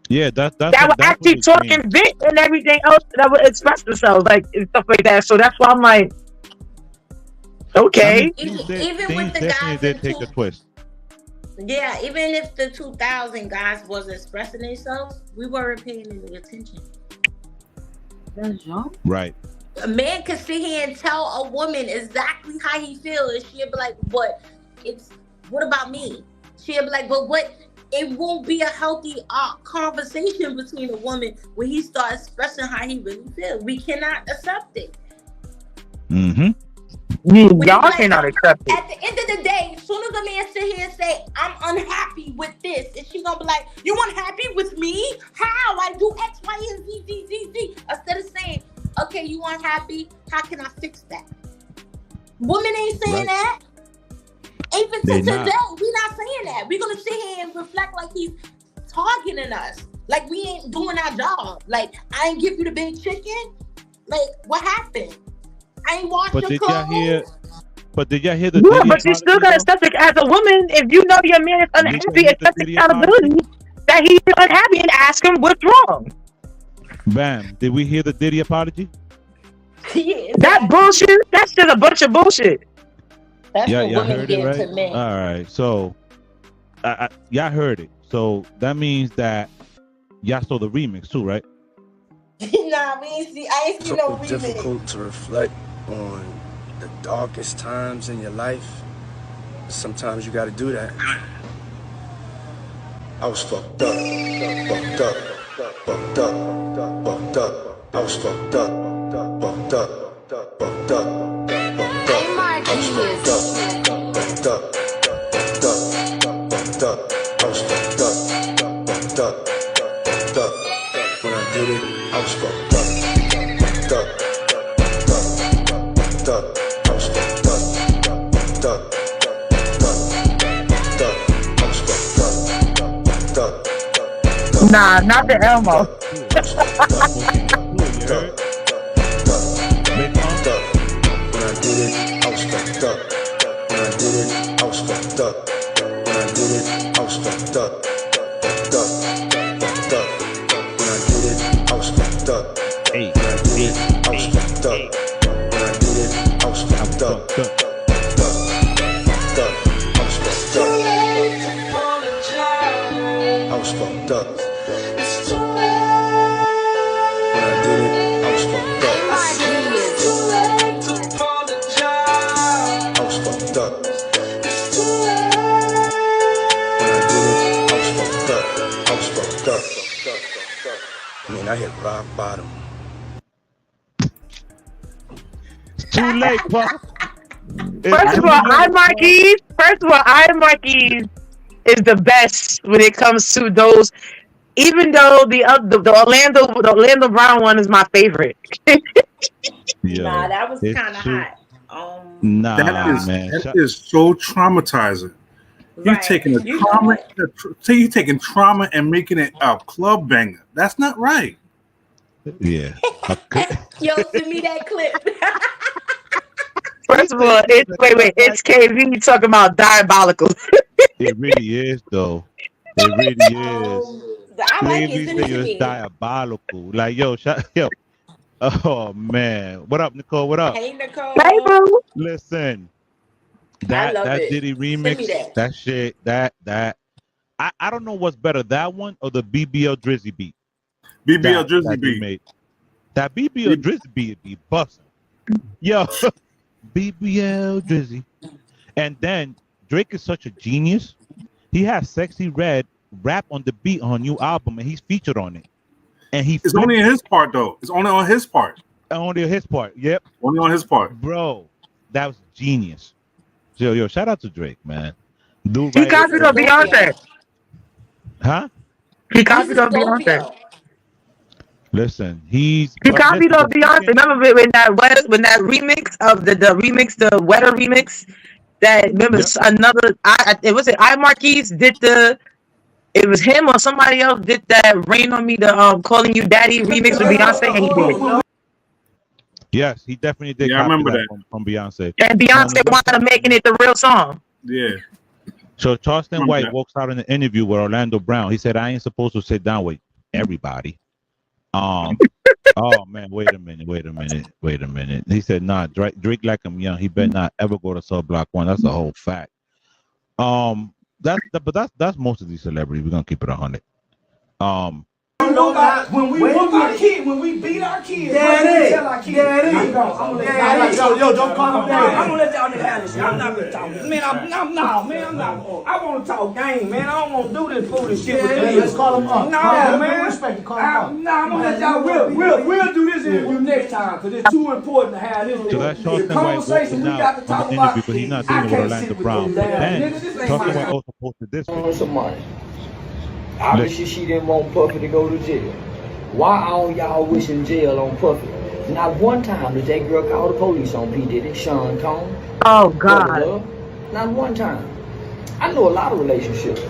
Yeah, that were actually talking bit and everything else that would express themselves, like and stuff like that. So that's why I'm like, okay. Even with the guys did take a twist. Yeah, even if the 2000 guys was expressing themselves, we weren't paying any attention. That's young. Right. A man could sit here and tell a woman exactly how he feels, and she'll be like, what about me? She'll be like, but what? It won't be a healthy conversation between a woman when he starts expressing how he really feels. We cannot accept it. Y'all cannot accept it. At the end of the day, as soon as a man sit here and say, I'm unhappy with this, and she gonna be like, you unhappy with me? How? I do X, Y, and Z. Instead of saying, okay, you unhappy, how can I fix that? Women ain't saying that. Even to today, we're not saying that. We're gonna sit here and reflect like he's targeting us. Like we ain't doing our job. Like, I ain't give you the big chicken. Like, what happened? I ain't washed your clothes. But did y'all hear the but you still gotta accept it as a woman. If you know your man is unhappy, accept accountability that he's unhappy and ask him what's wrong. Bam. Did we hear the Diddy apology? That bullshit, that's just a bunch of bullshit. That's what y'all women heard give it, right? to men. All right. So, y'all heard it. So that means that y'all saw the remix too, right? Nah, I ain't see no remix. It's difficult to reflect on the darkest times in your life. Sometimes you gotta do that. I was fucked up. I was fucked up. When I did it, I was fucked up. Nah, not the Elmo. When I did it, I was fucked up. When I did it, I was fucked up. When I did it, I was fucked up. When I did it, I was fucked up. When I did it, I was fucked up. When I did it, I was fucked up. I was fucked up. When I did it, I was fucked up. I was fucked up. When I did it, I was fucked up. I was fucked up. I mean, I hit rock bottom. It's too late, Pop. First of all, iMarquis is the best when it comes to those. Even though the Orlando Brown one is my favorite. Nah, that was kind of hot. That is so traumatizing. You're taking a trauma. You're taking trauma and making it a club banger. That's not right. Yeah. Yo, send me that clip. First of all, it's KV talking about diabolical. It really is, though. It really is. I like it. Send it to It's me. diabolical. Like, yo. Oh man, what up, Nicole? What up? Hey, Nicole. Hey, bro. Listen, I love that it. Diddy remix, Send me that shit, that. I don't know what's better, that one or the BBL Drizzy beat. BBL Drizzy beat. Made. That BBL Drizzy beat be busting. Yo, BBL Drizzy. And then Drake is such a genius. He has Sexy Red rap on the beat on a new album, and he's featured on it. And it's only in his part, though. It's only on his part. Only on his part. Yep. Only on his part. Bro, that was genius. Yo, shout out to Drake, man. Dude, He copied on Beyonce. Huh? He copied on Beyonce. Listen, he copied on Beyonce. Remember when that remix of the Wetter remix? That remember another it was iMarquise did the. It was him or somebody else did that "Rain on Me" the "Calling You Daddy" remix with Beyonce, and he did. Yes, he definitely did. Yeah, I remember that from Beyonce. And Beyonce wound up making it the real song. Yeah. So Charleston White walks out in the interview with Orlando Brown. He said, "I ain't supposed to sit down with everybody." Oh man, wait a minute. He said, "Nah, Drake like him young. He better not ever go to Cell Block 1." That's a whole fact. That's most of these celebrities. We're gonna keep it 100. When we whoop our kids, when we beat our kids, Daddy, tell our kids. Daddy, yo, don't call him Daddy. I'm gonna let y'all niggas have this shit. I'm not gonna talk. Man, I'm not. I wanna talk game, man. I don't wanna do this foolish shit with them. Let's call him up. No, man. Respect you, call him up. Nah, I'm gonna let y'all. We'll do this interview next time because it's too important to have this. So that's Charleston White walking out on the interview, but he's not dealing with Orlando Brown. But then Charleston White also posted this one. Obviously, she didn't want Puffy to go to jail. Why all y'all wishing jail on Puffy? Not one time did that girl call the police on P. Diddy, Sean Combs. Oh, God. Not one time. I know a lot of relationships.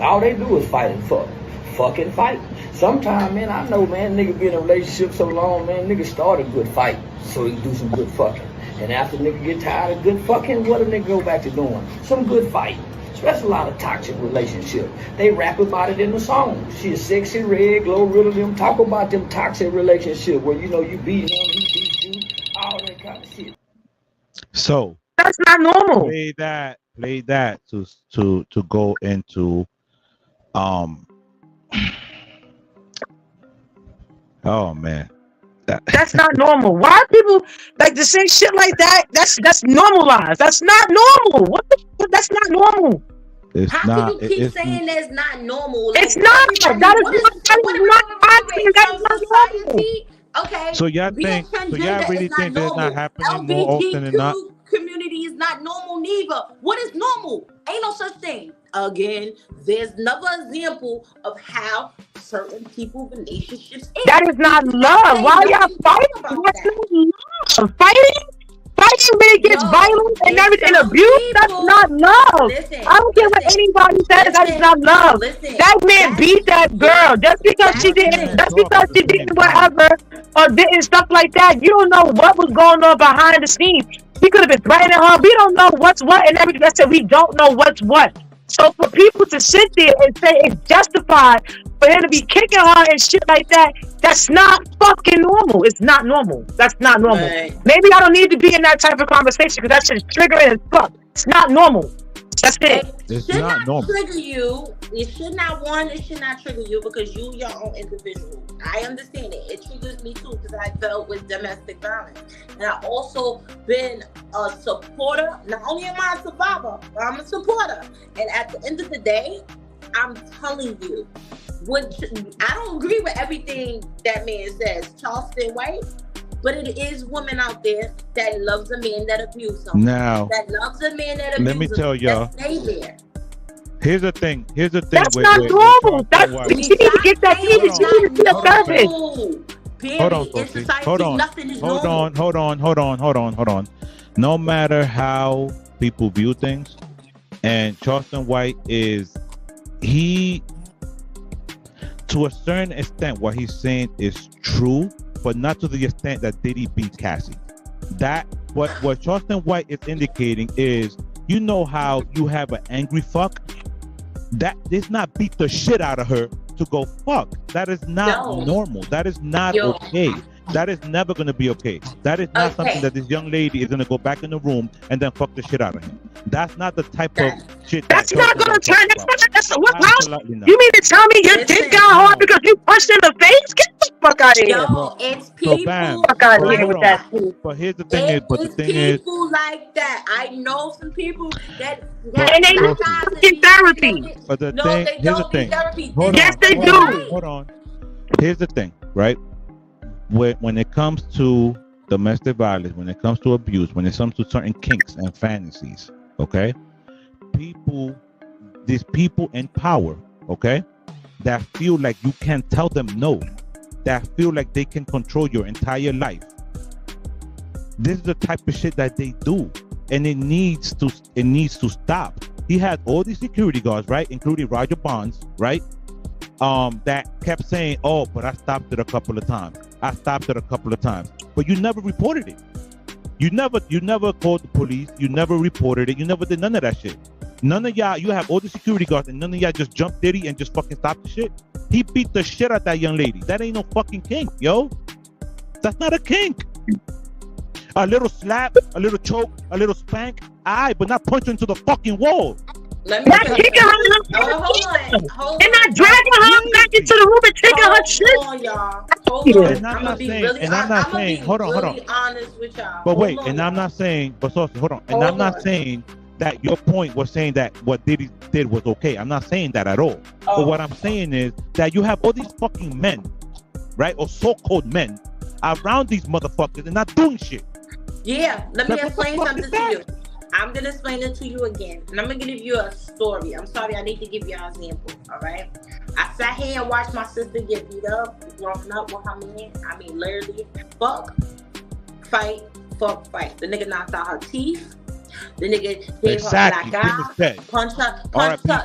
All they do is fight and fuck. Fucking fight. Sometimes, man, I know, man, nigga be in a relationship so long, man, nigga start a good fight so he can do some good fucking. And after nigga get tired of good fucking, what a nigga go back to doing? Some good fight. Especially a lot of toxic relationships. They rap about it in the song. She's Sexy Red, Glorilla, them talk about them toxic relationships where you know you beat him, he beat you, all that kind of shit. So that's not normal. Play that to go into oh man. That's not normal. Why are people like to say shit like that? That's normalized. That's not normal. What the fuck? That's not normal. How can you keep saying that's not normal? Like, it's not. That is not normal. Okay. So y'all really think that's not happening more often than not? Community is not normal neither. What is normal? Ain't no such thing. Again, there's another example of how certain people's relationships end. That is not love. Why are y'all fighting? That's not love. Fighting when it gets violent and everything, abuse, that's not love. I don't care what anybody says, that's not love. That man beat that girl just because she didn't whatever or didn't stuff like that. You don't know what was going on behind the scenes. He could have been threatening her. We don't know what's what and everything. I said we don't know what's what. So for people to sit there and say it's justified for him to be kicking her and shit like that, that's not fucking normal. It's not normal. That's not normal. Right. Maybe I don't need to be in that type of conversation because that shit's triggering as fuck. It's not normal. That's it. It should not trigger you. It should not trigger you because you're your own individual. I understand it. It triggers me too because I dealt with domestic violence. And I also been a supporter. Not only am I a survivor, but I'm a supporter. And at the end of the day, I'm telling you, I don't agree with everything that man says. Charleston White. But it is women out there that loves a man that abuses them. Now, that loves a man that abuses them. Let me tell y'all. Stay there. Here's the thing. That's not normal. You need to get that. You need to be a therapist. Hold on, Sophie. Hold on. No matter how people view things, And Charleston White is to a certain extent, what he's saying is true, but not to the extent that Diddy beat Cassie. That what Charleston White is indicating is, you know how you have an angry fuck? That does not beat the shit out of her to go fuck. That is not normal. That is not okay. That is never going to be okay. That is not something that this young lady is going to go back in the room and then fuck the shit out of him. That's not the type of shit. That's not going to turn. That's what wrong? You mean to tell me your dick got hard because you punched in the face? Get the fuck out of here. Yo, it's people. Fuck out of here with that. But here's the thing is, people like that. I know some people that and they need fucking therapy. But the thing, here's the thing. Yes, they do. Hold on. Here's the thing, right? When it comes to domestic violence, when it comes to abuse, when it comes to certain kinks and fantasies, okay, these people in power, okay, that feel like you can't tell them no, that feel like they can control your entire life. This is the type of shit that they do, and it needs to stop. He had all these security guards, right, including Roger Bonds, right, that kept saying, "Oh, but I stopped it a couple of times. I stopped it a couple of times," but you never reported it. You never called the police. You never reported it. You never did none of that shit. None of y'all. You have all the security guards, and none of y'all just jumped Diddy and just fucking stopped the shit. He beat the shit out that young lady. That ain't no fucking kink, yo. That's not a kink. A little slap, a little choke, a little spank, but not punch into the fucking wall. Not kicking her. Hold on. And not dragging her back into the room and taking her shit. Hold on, y'all. Hold on. And I'm not saying, hold on. Honest with y'all. But wait, and I'm not saying, but Saucy, hold on. And I'm not saying that your point was saying that what Diddy did was okay. I'm not saying that at all. But what I'm saying is that you have all these fucking men, right, or so-called men around these motherfuckers and not doing shit. Yeah, let me explain something to you. I'm going to explain it to you again. And I'm going to give you a story. I'm sorry, I need to give you an example. All right? I sat here and watched my sister get beat up, growing up with her man. I mean, literally, fuck, fight. The nigga knocked out her teeth. The nigga gave her a black eye, punch her.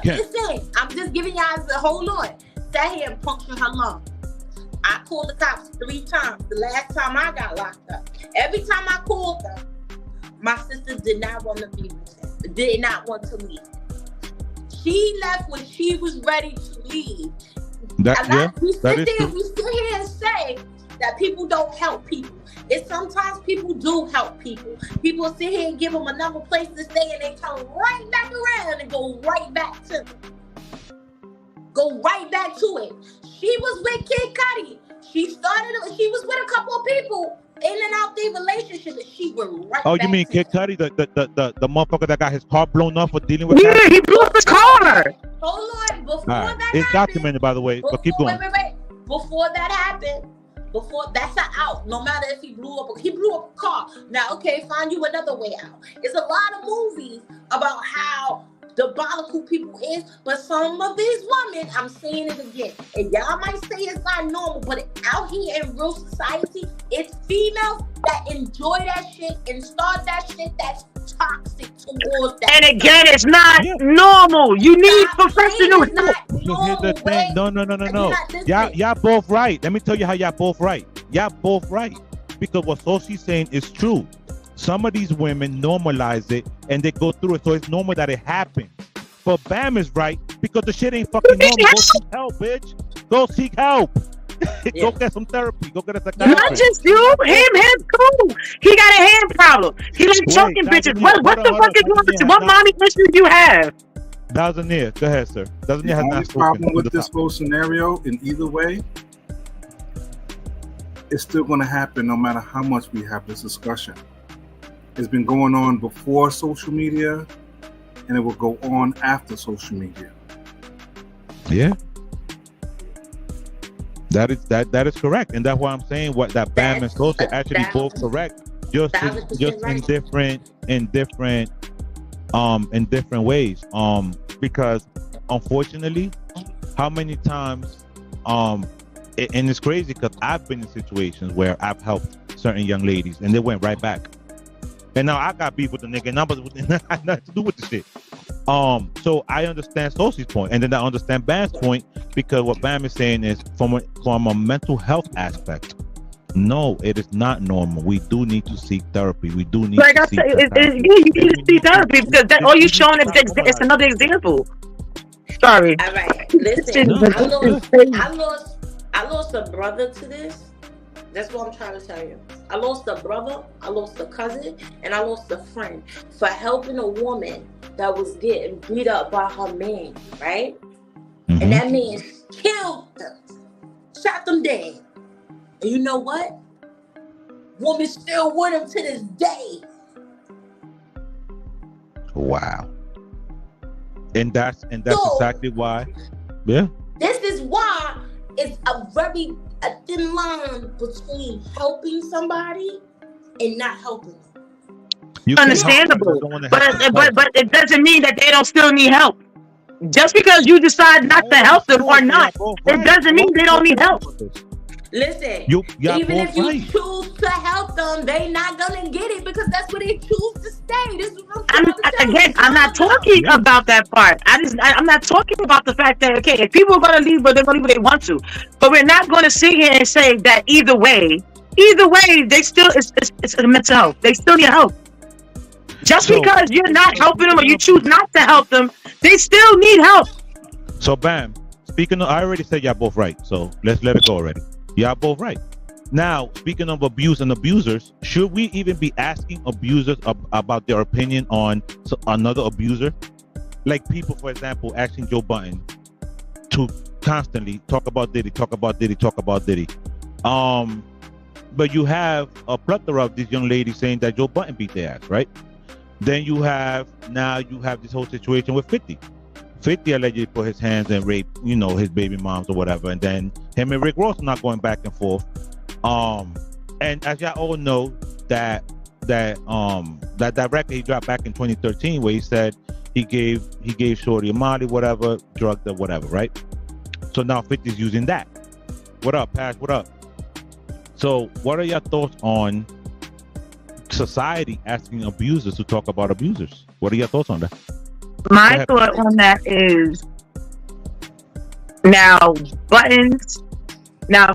Listen, I'm just giving y'all a hold on. Sat here and punctured her lung. I called the cops 3 times. The last time I got locked up. Every time I called them, my sister did not want to be with him. Did not want to leave. She left when she was ready to leave. We sit here and say that people don't help people. It's sometimes people do help people. People sit here and give them another place to stay, and they turn right back around and go right back to it. Go right back to it. She was with Kid Cudi. She was with a couple of people in and out their relationship, and she went right back. You mean Kid Cudi, the motherfucker that got his car blown up for dealing with? Yeah, he blew up his car. Hold on, before that happened. It's documented, by the way, but keep going. Wait. Before that happened, that's out. No matter if he blew up a car. Now, okay, find you another way out. It's a lot of movies about how diabolical people is, but some of these women, I'm saying it again, and y'all might say it's not normal, but out here in real society, it's females that enjoy that shit and start that shit that's toxic towards that. And again, it's not normal. You need professional help. Here's the thing. No. Y'all both right. Let me tell you how y'all both right. Y'all both right. Because what Saucy's saying is true. Some of these women normalize it and they go through it, so it's normal that it happens. But Bam is right because the shit ain't fucking normal. Go seek help, bitch. Go seek help. Go get some therapy. Go get a psychiatrist. Not just you, him too. He got a hand problem. He like choking bitches. What the fuck is wrong with you? What mommy issue do you have? Dazania, go ahead, sir. Dazania has not spoken. The problem with this whole scenario, in either way, it's still going to happen no matter how much we have this discussion. It's been going on before social media, and it will go on after social media. Yeah, that is correct, and that's why I'm saying that Bam and Saucy actually both correct, just in different ways. Because unfortunately, how many times and it's crazy because I've been in situations where I've helped certain young ladies and they went right back. And now I got beef with the nigga, and I had nothing to do with the shit. So I understand Sosie's point, and then I understand Bam's point, because what Bam is saying is from a mental health aspect. No, it is not normal. We do need to seek therapy. We do need like to I seek said, you need to see therapy, because that all you showing is it's another example. Sorry. All right, listen. No, I lost a brother to this. That's what I'm trying to tell you. I lost a brother, I lost a cousin, and I lost a friend for helping a woman that was getting beat up by her man, right? Mm-hmm. And that man killed them, shot them dead. And you know what? Woman still with him to this day. Wow. And that's exactly why. Yeah. This is why it's a thin line between helping somebody and not helping them. Understandable, but it doesn't mean that they don't still need help. Just because you decide not to help them or not, it doesn't mean they don't need help. Listen, even if you choose to help them, they not gonna get it because that's where they choose to stay. This is what I'm not talking about that part. I'm not talking about the fact that, okay, if people are gonna leave, but they're gonna leave when they want to. But we're not gonna sit here and say that either way, they still it's a mental health. They still need help. Just because you're not helping them or you choose not to help them, they still need help. So Bam, speaking of, I already said y'all both right. So let's let it go already. Y'all both right. Now, speaking of abuse and abusers, should we even be asking abusers about their opinion on another abuser? Like people, for example, asking Joe Budden to constantly talk about Diddy. But you have a plethora of these young ladies saying that Joe Budden beat their ass, right? Then you have this whole situation with 50. 50 allegedly put his hands and raped, his baby moms or whatever, and then him and Rick Ross not going back and forth. And as y'all all know, that record he dropped back in 2013, where he said he gave Shorty a Molly, whatever, drugged her, whatever, right? So now 50's using that. What up, Pash? What up? So what are your thoughts on society asking abusers to talk about abusers? What are your thoughts on that? My thought on that is, now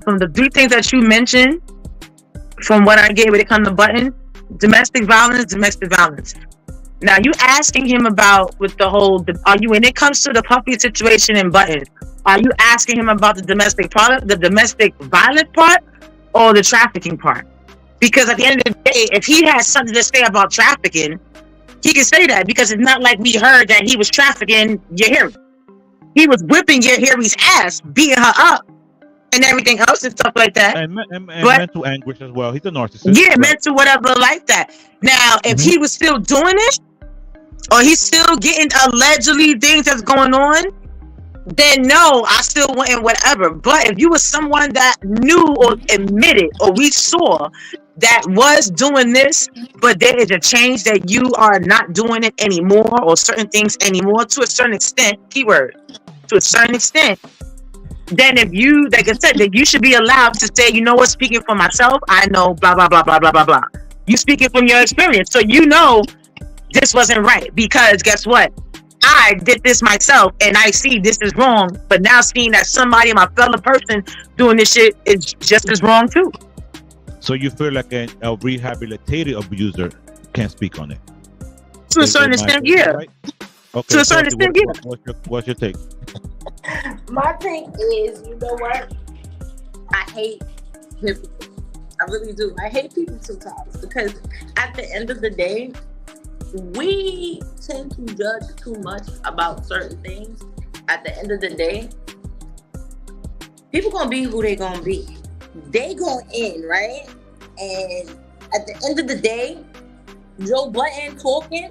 from the three things that you mentioned, from what I get when it comes to Button, domestic violence. Now you asking him about with the whole, when it comes to the puppy situation in Button, are you asking him about the domestic violent part, or the trafficking part? Because at the end of the day, if he has something to say about trafficking, he can say that, because it's not like we heard that he was trafficking Juuheard. He was whipping Juuheard's ass, beating her up, and everything else and stuff like that. And mental anguish as well. He's a narcissist. Yeah, right. Mental whatever like that. Now, if he was still doing it, or he's still getting allegedly things that's going on, then no, I still wouldn't whatever. But if you were someone that knew or admitted, or we saw that was doing this, but there is a change that you are not doing it anymore, or certain things anymore, to a certain extent, keyword, to a certain extent, then if you, like I said, that you should be allowed to say, you know what, speaking for myself, I know blah, blah, blah, blah, blah, blah, blah. You speaking from your experience. So you know this wasn't right, because guess what? I did this myself and I see this is wrong, but now seeing that somebody, my fellow person, doing this shit is just as wrong too. So you feel like a rehabilitated abuser can't speak on it? To a certain extent, yeah. Right? Okay, to a certain extent, yeah. What's your take? My take is, you know what? I hate people. I really do. I hate people sometimes, because at the end of the day, we tend to judge too much about certain things. At the end of the day, people gonna be who they gonna be. They going in, right? And at the end of the day, Joe Budden talking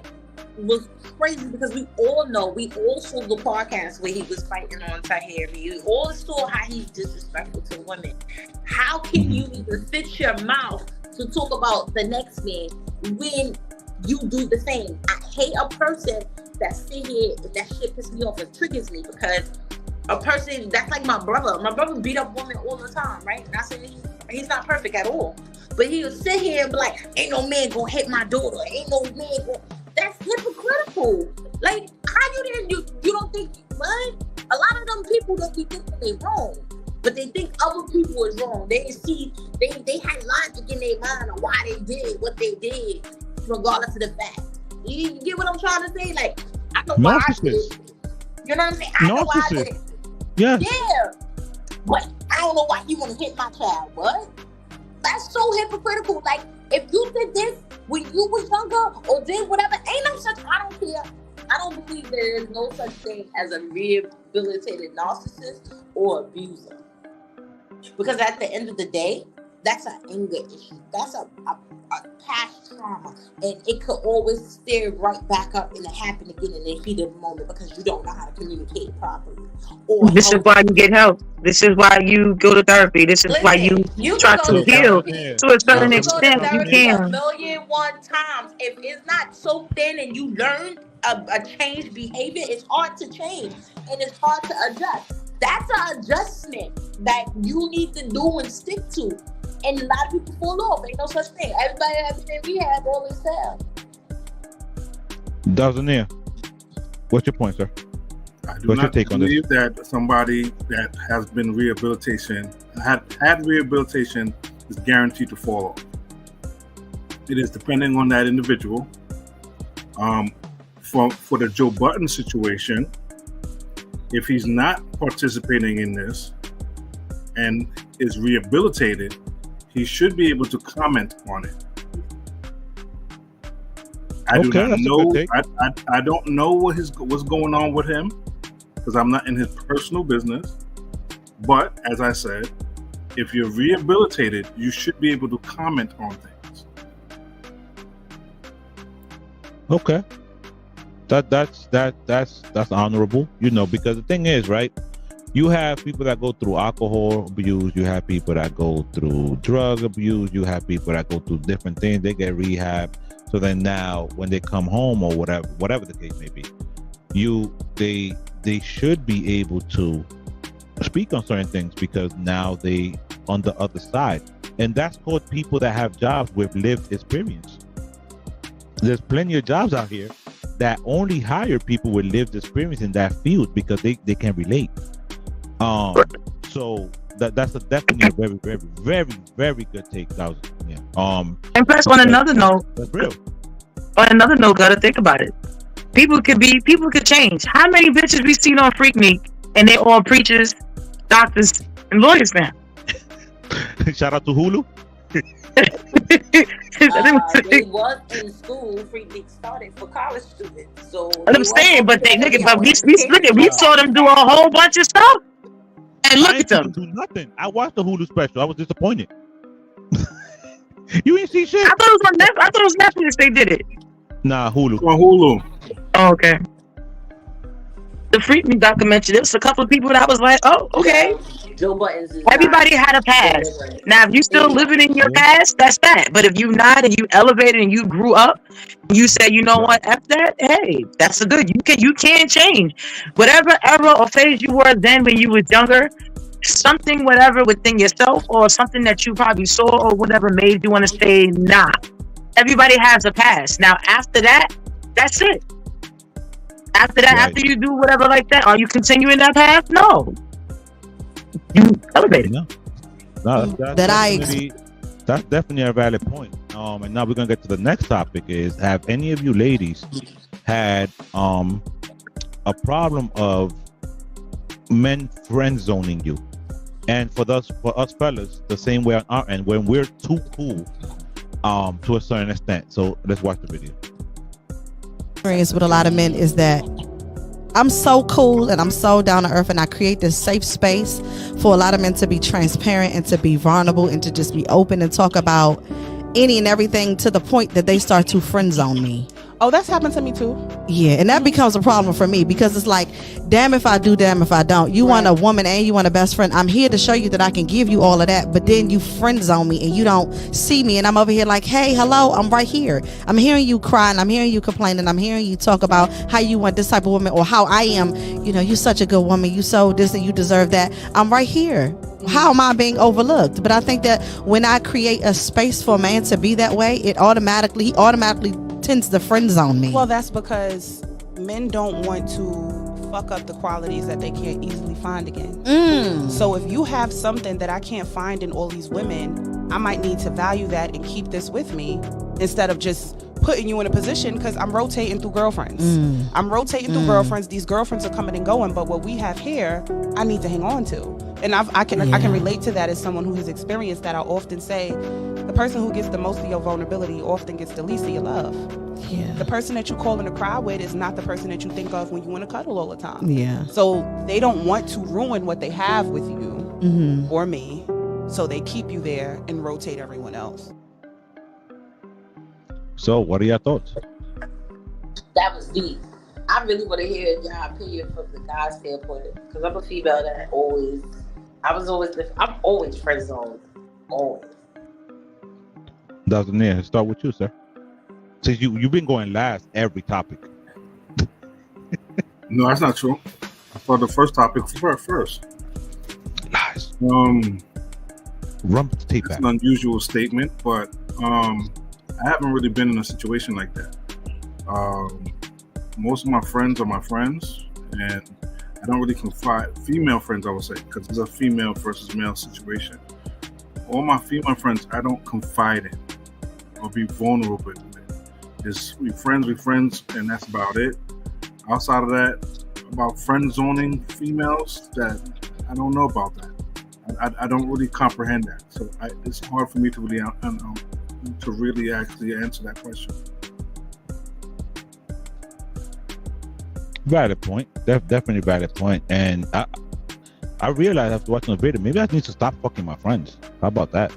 was crazy, because we all know, we all saw the podcast where he was fighting on Tahir. We all saw how he's disrespectful to women. How can you even fit your mouth to talk about the next man when you do the same? I hate a person that sit here, that shit pisses me off, it triggers me, because a person that's like my brother. My brother beat up women all the time, right? And I said he's not perfect at all, but he would sit here and be like, ain't no man gonna hit my daughter, ain't no man gonna... That's hypocritical. Like, how people don't be thinking they wrong, but they think other people is wrong. They see they had logic in their mind on why they did what they did, regardless of the fact. You get what I'm trying to say? Like, I know why I did it. You know what I'm saying? I know why I did it. Yeah. Yeah. But I don't know why you want to hit my child. What? That's so hypocritical. Like, if you did this when you was younger or did whatever, ain't no such, I don't care. I don't believe there is no such thing as a rehabilitated narcissist or abuser. Because at the end of the day, that's an anger issue. That's a past trauma. And it could always stare right back up and happen again in the heat of the moment because you don't know how to communicate properly. Or this is why you get help. This is why you go to therapy. This is why you try to heal to a certain extent. You can. 1,000,001 times. If it's not soaked in and you learn a changed behavior, it's hard to change and it's hard to adjust. That's an adjustment that you need to do and stick to. And a lot of people fall off. Ain't no such thing. Everybody has been in rehab always have. Dawsonair, what's your point, sir? I do not believe that somebody that has been had rehabilitation is guaranteed to fall off. It is depending on that individual. For the Joe Budden situation, if he's not participating in this and is rehabilitated, he should be able to comment on it. I do not know. I don't know what's going on with him because I'm not in his personal business. But as I said, if you're rehabilitated, you should be able to comment on things. Okay. That's honorable, because the thing is, right? You have people that go through alcohol abuse, you have people that go through drug abuse, you have people that go through different things, they get rehab. So then now when they come home or whatever the case may be, they should be able to speak on certain things because now they on the other side. And that's called people that have jobs with lived experience. There's plenty of jobs out here that only hire people with lived experience in that field because they can relate. So that's definitely a very, very, very, very good take. And plus, on another note, that's real. On another note, gotta think about it. People could change. How many bitches we seen on Freak Meek and they all preachers, doctors, and lawyers now? Shout out to Hulu. They was in school. Freak Meek started for college students. So I'm saying, but we saw them do a whole bunch of stuff. And look at them. Do nothing. I watched the Hulu special. I was disappointed. You ain't see shit. I thought it was Netflix. They did it. Nah, Hulu. On Hulu. Oh, okay. The Freak Me documentary. There was a couple of people that was like, "Oh, okay." Joe Budden's. Everybody had a past. Now, if you still living in your past, that's that. But if you not and you elevated and you grew up, and you say, "You know what? F that." Hey, that's a good. You can change. Whatever era or phase you were then when you was younger, something whatever within yourself or something that you probably saw or whatever made you want to say, nah. Everybody has a past. Now, after that, that's it. After that, after you do whatever like that, are you continuing that path? No. You elevated. No, that's definitely a valid point. And now we're gonna get to the next topic. Is have any of you ladies had a problem of men friend zoning you? And for us fellas, the same way on our end, when we're too cool to a certain extent. So let's watch the video. Experience with a lot of men is that I'm so cool and I'm so down to earth, and I create this safe space for a lot of men to be transparent and to be vulnerable and to just be open and talk about any and everything to the point that they start to friend zone me. Oh, that's happened to me too. Yeah, and that becomes a problem for me because it's like, damn if I do, damn if I don't. You want a woman and you want a best friend. I'm here to show you that I can give you all of that, but then you friend zone me and you don't see me, and I'm over here like, hey, hello, I'm right here. I'm hearing you crying, I'm hearing you complaining, I'm hearing you talk about how you want this type of woman or how I am. You're such a good woman, you so this and you deserve that. I'm right here. How am I being overlooked? But I think that when I create a space for a man to be that way, he automatically tends to friend zone me. Well, that's because men don't want to fuck up the qualities that they can't easily find again. So if you have something that I can't find in all these women, I might need to value that and keep this with me instead of just putting you in a position, because I'm rotating through girlfriends. I'm rotating through girlfriends. These girlfriends are coming and going, but what we have here, I need to hang on to. And I can relate to that as someone who has experienced that. I often say, the person who gets the most of your vulnerability often gets the least of your love. Yeah. The person that you call in to cry with is not the person that you think of when you want to cuddle all the time. Yeah. So they don't want to ruin what they have with you or me. So they keep you there and rotate everyone else. So what are your thoughts? That was deep. I really want to hear your opinion from the guy's standpoint, because I'm a female that I'm always friend zoned. Always. Doesn't it? Start with you, sir. Since you've been going last every topic. No, that's not true. I thought the first topic first. Lies. It's an unusual statement, but I haven't really been in a situation like that. Most of my friends are my friends, and I don't really confide. Female friends, I would say, because it's a female versus male situation. All my female friends, I don't confide in or be vulnerable with. Just we friends, and that's about it. Outside of that, about friend zoning females, that I don't know about that. I don't really comprehend that, so it's hard for me to really actually answer that question. Valid point. Definitely valid point. And I realized after watching the video, maybe I need to stop fucking my friends. How about that?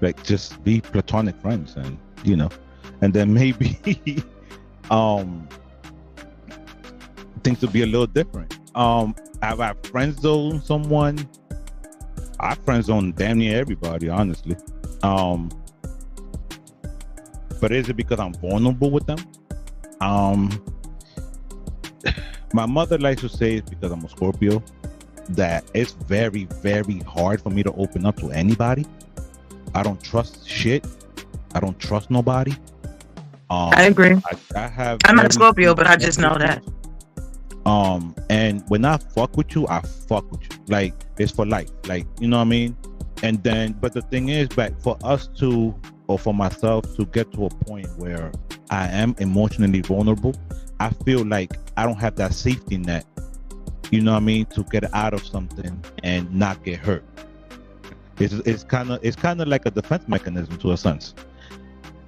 Like, just be platonic friends, and and then maybe things will be a little different. Have I friend zoned someone? I friend zone damn near everybody, honestly. But is it because I'm vulnerable with them? My mother likes to say it's because I'm a Scorpio, that it's very, very hard for me to open up to anybody. I don't trust shit. I don't trust nobody. I agree. I'm not a Scorpio, but I just know that. And when I fuck with you, I fuck with you. Like, it's for life. Like, you know what I mean? And then, but the thing is, but for us to, or for myself to get to a point where I am emotionally vulnerable, I feel like I don't have that safety net, you know what I mean, to get out of something and not get hurt. It's kind of like a defense mechanism to a sense.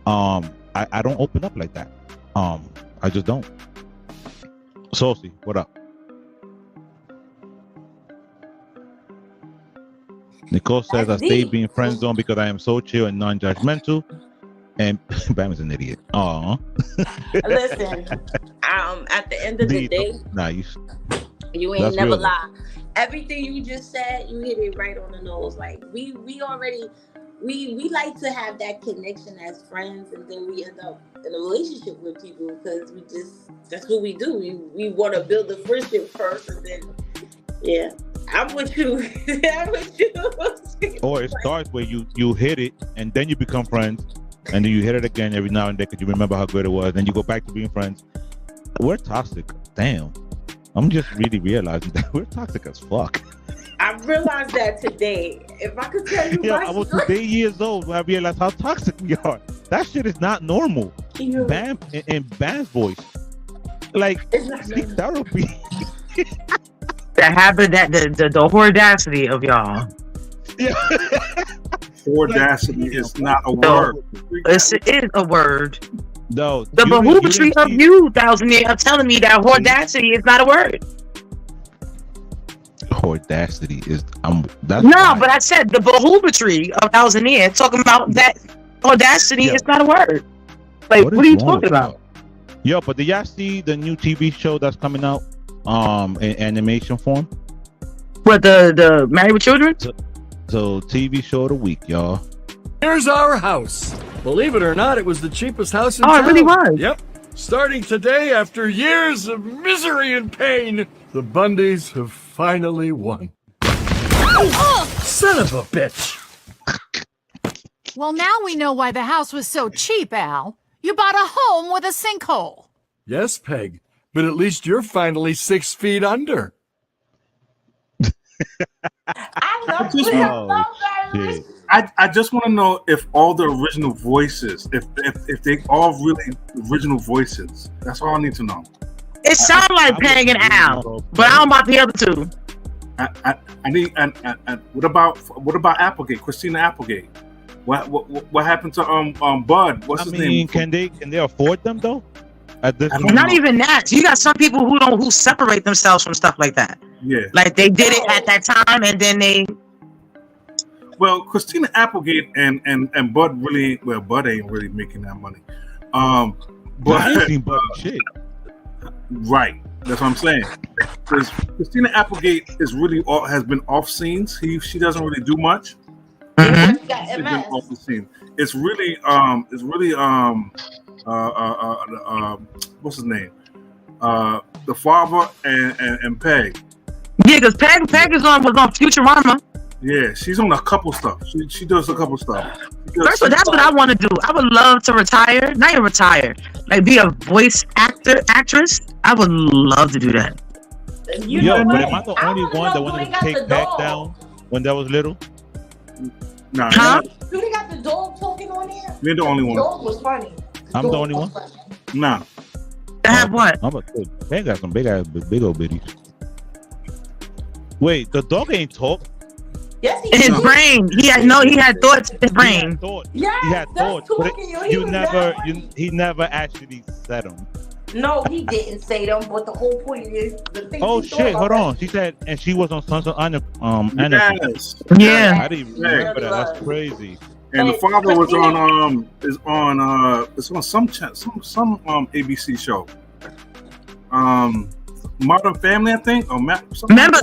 I don't open up like that. I just don't. Saucy, what up? Nicole says, I stay being friend zone because I am so chill and non-judgmental. And Bam is an idiot. Aww. Listen, at the end of the day, you ain't never lie. Everything you just said, you hit it right on the nose. Like, we like to have that connection as friends, and then we end up in a relationship with people because that's what we do. We want to build the friendship first, and then I'm with you. I'm with you. Or it starts where you hit it and then you become friends, and then you hit it again every now and then because you remember how good it was, then you go back to being friends. We're toxic. Damn. I'm just really realizing that we're toxic as fuck. I realized that today. If I could tell you, I was today years old when I realized how toxic we are. That shit is not normal. Bam in Bam's voice, like speak therapy. The habit, that the audacity of y'all. Audacity is not a word. It is a word. No, the behoovitry of you, Thousand Year, are telling me that audacity is not a word. Audacity is but I said the behoovitry of Thousand Year, talking about that audacity is not a word. Like, what are you talking about? Yo, but did y'all see the new TV show that's coming out in animation form? What, the Married with Children? So TV show of the week, y'all. Here's our house. Believe it or not, it was the cheapest house in town. Oh, it really was? Yep. Starting today, after years of misery and pain, the Bundys have finally won. Son of a bitch. Well, now we know why the house was so cheap, Al. You bought a home with a sinkhole. Yes, Peg. But at least you're finally 6 feet under. I love just- it. I love shit. I just want to know if all the original voices, if they all really original voices. That's all I need to know. It sounds like Peg and Al, but I don't about the other two. I need. And what about Applegate? Christina Applegate. What happened to Bud? What's his name? Can they afford them though? At this point? Not even that. You got some people who separate themselves from stuff like that. Yeah. Like they did it at that time, and then they. Well, Christina Applegate and Bud really. Well, Bud ain't really making that money. But I ain't seen Bud shit. Right. That's what I'm saying. Because Christina Applegate is really has been off scenes. She doesn't really do much. Mm-hmm. She's been off the scene. It's really what's his name? The father and Peg. Yeah, because Peg was on Futurama. Yeah, she's on a couple stuff. She does a couple stuff. First of all, that's what I want to do. I would love to retire. Not even retire. Like be a voice actress. I would love to do that. Yo, but am I the only one that wanted to take Peg down when that was little? Nah. Huh? Do they got the dog talking on here? You're the only one. The dog was funny. I'm the only one. Nah. To have what? I'm a kid. Peg got some big old bitties. Wait, the dog ain't talk. Yes, he his did. brain. He had thoughts in his brain. Yes, He had thoughts, but he never actually said them. No, he didn't say them. But the whole point is the thing. Oh shit! Hold on. She said, and she was on Sons of Anarchy. Yes. Yeah. I didn't even remember that. That's crazy. And the father was on some ABC show. Modern Family, I think. Or remember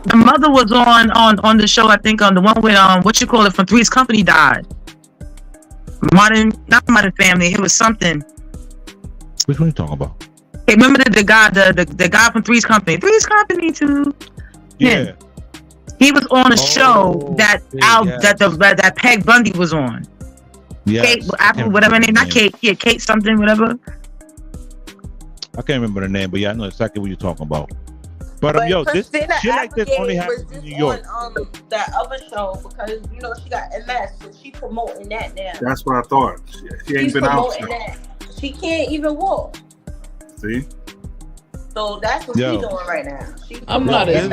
the mother was on the show. I think on the one with from Three's Company died. Not Modern Family. It was something. Which one are you talking about? Hey, remember the guy from Three's Company? Three's Company too. Yeah. He was on a show that that Peg Bundy was on. Yeah. Kate, whatever her name, not Kate. Yeah, Kate something, whatever. I can't remember the name, but yeah, I know exactly what you're talking about. But yo, this shit like this only happens in New York. On that other show because she got MS, so she promoting that now. That's what I thought. She ain't been out. That. She can't even walk. See? So that's what she's doing right now. I'm not as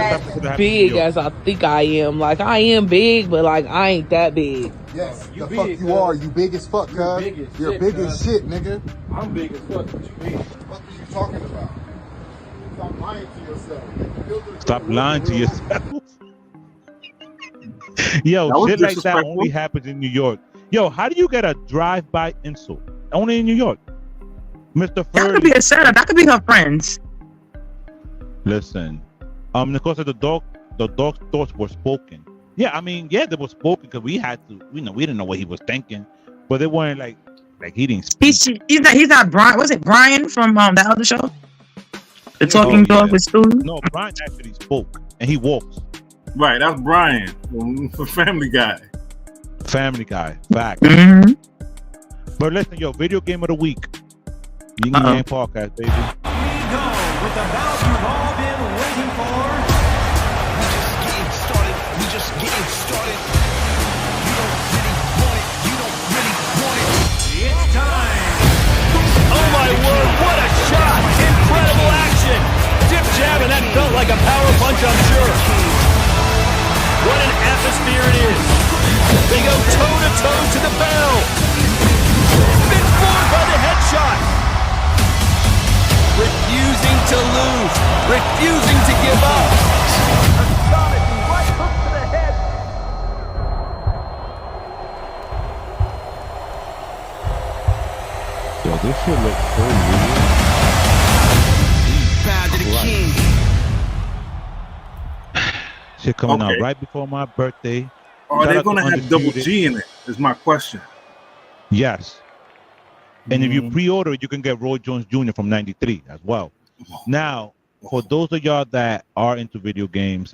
big as I think I am. Like I am big, but like I ain't that big. Yes, the fuck you are. You big as fuck, cuz. You're big as shit, nigga. I'm big as fuck. What you mean? What are you talking about? Stop lying to yourself. Stop lying to yourself. Yo, shit like that only happens in New York. Yo, how do you get a drive-by insult? Only in New York. Mr. Furley. That could be a setup. That could be her friends. Listen, because of the dog's thoughts were spoken. Yeah, I mean, yeah, they were spoken because we had to. We didn't know what he was thinking, but they weren't like he didn't speak. He's not Brian. Was it Brian from that other show? The talking dog with Stu? No, Brian actually spoke and he walks. Right, that's Brian from Family Guy. Family Guy, fact. Mm-hmm. But listen, yo, video game of the week. You can game podcast, baby. Here we go with the bout you've all been waiting for. We just getting started. You don't really want it. You don't really want it. It's time. Oh my word, what a shot! Incredible action! Dip jab, and that felt like a power punch, I'm sure. What an atmosphere it is. They go toe-to-toe to the bell. Been floored by the headshot. Refusing to lose. Refusing to give up. Astonishing right hook to the head. Yo, this shit looks so weird. Bow to the king. Shit coming out right before my birthday. Are they going to have double G in it? Is my question. Yes. And if you pre-order it, you can get Roy Jones Jr. from '93 as well. Now, for those of y'all that are into video games,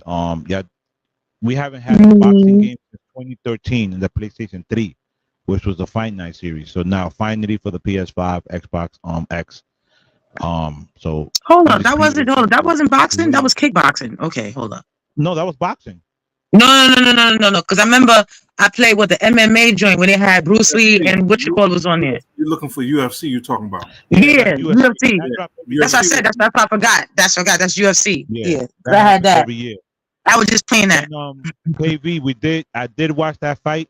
we haven't had a boxing game since 2013 in the PlayStation 3, which was the Fight Night series. So now, finally, for the PS5, Xbox X, So hold up, that wasn't boxing. That was kickboxing. Okay, hold up. No, that was boxing. No. Because I remember I played with the MMA joint when they had Bruce Lee and what you call was on there. You're looking for UFC. You're talking about? Yeah, UFC. That's what I said. That's what I forgot. That's UFC. Yeah. I had that every year. I was just playing that. And, KV, I did watch that fight.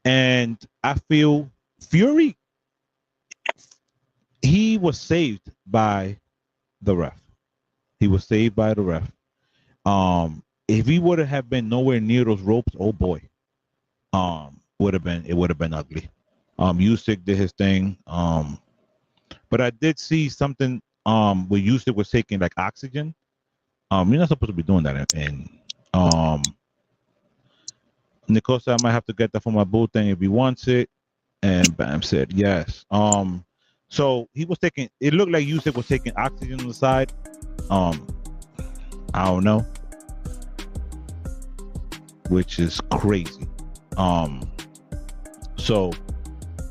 And I feel Fury, he was saved by the ref. If he would have been nowhere near those ropes, oh boy, it would have been ugly. Usyk did his thing. But I did see something where Usyk was taking like oxygen. You're not supposed to be doing that. And Nicole said I might have to get that for my boo thing if he wants it. And Bam said yes. So he was taking. It looked like Usyk was taking oxygen on the side. I don't know, which is crazy. So,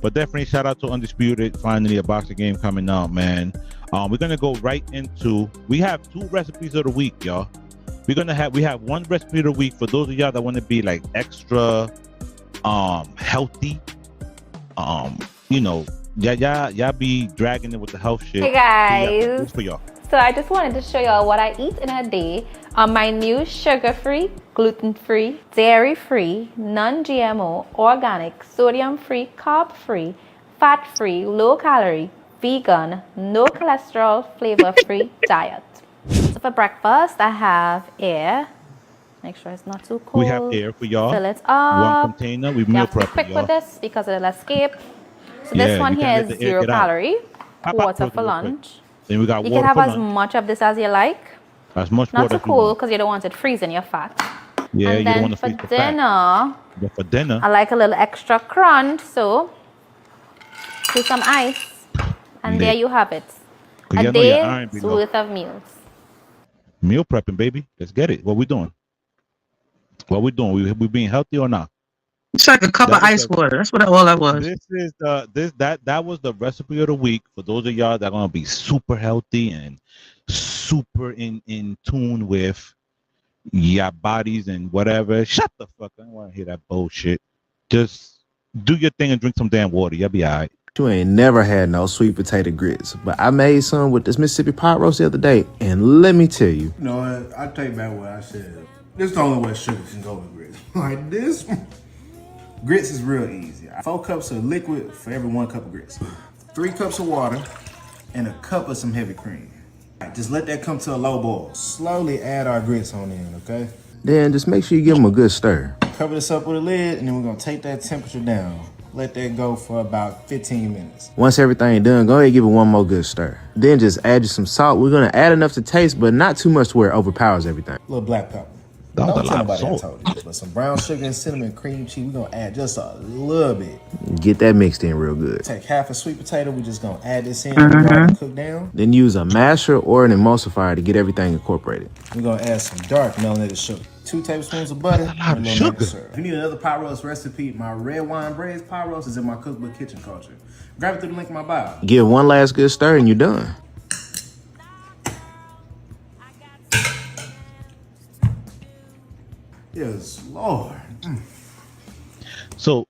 but definitely shout out to Undisputed. Finally, a boxing game coming out, man. We're gonna go right into. We have 2 recipes of the week, y'all. We have 1 recipe of the week for those of y'all that want to be like extra, healthy. Y'all be dragging it with the health shit. Hey guys. Yeah, this for y'all. So I just wanted to show y'all what I eat in a day on my new sugar-free, gluten-free, dairy-free, non-GMO, organic, sodium-free, carb-free, fat-free, low-calorie, vegan, no cholesterol, flavor-free diet. So for breakfast, I have air. Make sure it's not too cold. We have air for y'all. Fill it up. 1 container. We meal prep quick y'all. with this because it'll escape. So this one here is 0 calorie. Water for lunch. Then we got you water can have for as lunch. much of this as you like. As much Not water too cool because you don't want it freezing your fat. Yeah, and you then don't want to for freeze the dinner, fat. But for dinner, I like a little extra crunch, so do some ice, and there you have it. A day's worth of meals. Meal prepping, baby. Let's get it. What we doing? We being healthy or not? It's like a cup of ice water. That's what all that was. That was the recipe of the week for those of y'all that are gonna be super healthy and super in tune with your bodies and whatever. Shut the fuck up. I don't want to hear that bullshit. Just do your thing and drink some damn water. You'll be all right. You ain't never had no sweet potato grits, but I made some with this Mississippi pot roast the other day, and let me tell you. You know what? I take back what I said. This is the only way sugar can go with grits. Like this, grits is real easy. 4 cups of liquid for every 1 cup of grits. 3 cups of water and a cup of some heavy cream. Just let that come to a low boil. Slowly add our grits on in, okay? Then just make sure you give them a good stir. Cover this up with a lid, and then we're gonna take that temperature down. Let that go for about 15 minutes. Once everything done, go ahead and give it 1 more good stir. Then just add you some salt. We're gonna add enough to taste, but not too much to where it overpowers everything. A little black pepper. That was Don't a tell lot of nobody I salt. told you this, but some brown sugar and cinnamon cream cheese, we're gonna add just a little bit. Get that mixed in real good. Take half a sweet potato, we're just gonna add this in and cook down. Then use a masher or an emulsifier to get everything incorporated. We're gonna add some dark melanated sugar. 2 tablespoons of butter and a little maple syrup. If you need another pot roast recipe, my red wine braised pot roast is in my cookbook Kitchen Culture. Grab it through the link in my bio. Give 1 last good stir and you're done. Yes, Lord. So,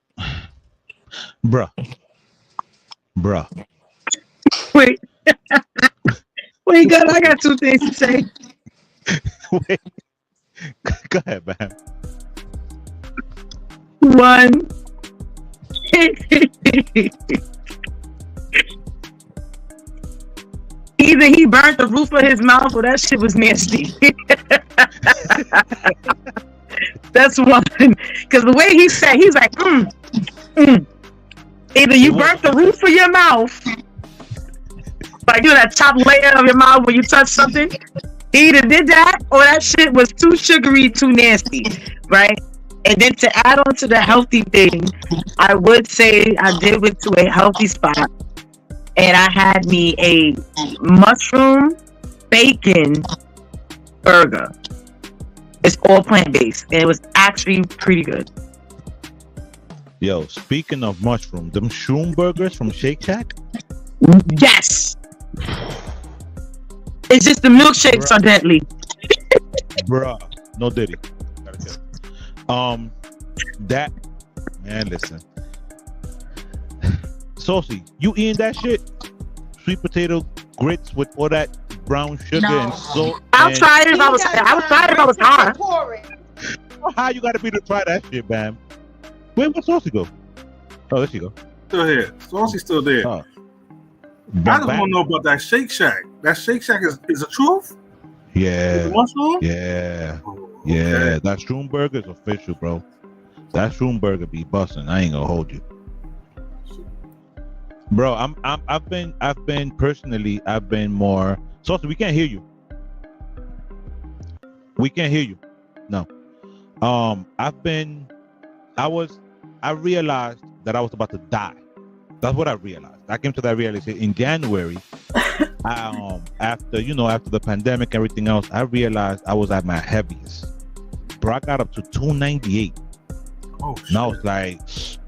bruh. Wait. Wait, God, I got 2 things to say. Wait. Go ahead, man. 1. Either he burnt the roof of his mouth or that shit was nasty. That's 1. Because the way he said, he's like, Either you burnt the roof of your mouth, like you know that top layer of your mouth when you touch something. He either did that or that shit was too sugary, too nasty, right? And then to add on to the healthy thing, I would say I did went to a healthy spot and I had me a mushroom bacon burger. It's all plant-based and it was actually pretty good. Yo, speaking of mushroom, them shroom burgers from Shake Shack, Yes. It's just the milkshakes are deadly. Bruh. No diddy. That man, listen. Saucy, you eating that shit? Sweet potato grits with all that brown sugar and salt. I'll try it if I was high. How you gotta be to try that shit, man? Where'd Saucy go? Oh, there she go. Still here. Saucy's still there. I just want to know about that Shake Shack. That Shake Shack is the truth? Yeah. Mushroom? Yeah. Yeah. That Shroom Burger is official, bro. That Shroom Burger be busting. I ain't gonna hold you. Bro, I've been more. Saucy, we can't hear you. We can't hear you. No. I realized that I was about to die. That's what I realized. I came to that realization in January. After the pandemic and everything else, I realized I was at my heaviest. Bro, I got up to 298. Oh, and I was like,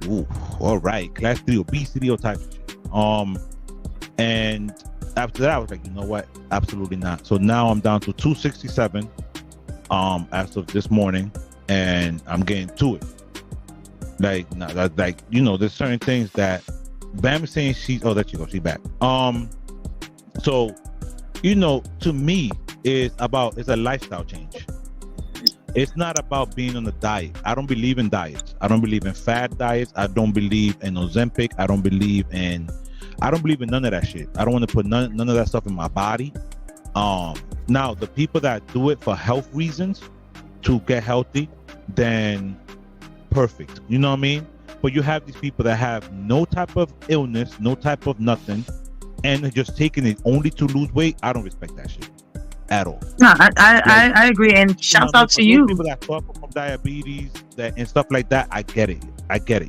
ooh, all right, class 3 obesity or type of shit. And after that, I was like, you know what? Absolutely not. So now I'm down to 267 as of this morning, and I'm getting to it. There's certain things that Bam is saying there she goes, she's back. So, to me, it's a lifestyle change. It's not about being on a diet. I don't believe in diets. I don't believe in fad diets. I don't believe in Ozempic. I don't believe in none of that shit. I don't want to put none of that stuff in my body. Now the people that do it for health reasons to get healthy, then perfect. You know what I mean? But you have these people that have no type of illness, no type of nothing, and they're just taking it only to lose weight. I don't respect that shit at all. No, I agree. And shout out to you. People that suffer from diabetes and stuff like that, I get it.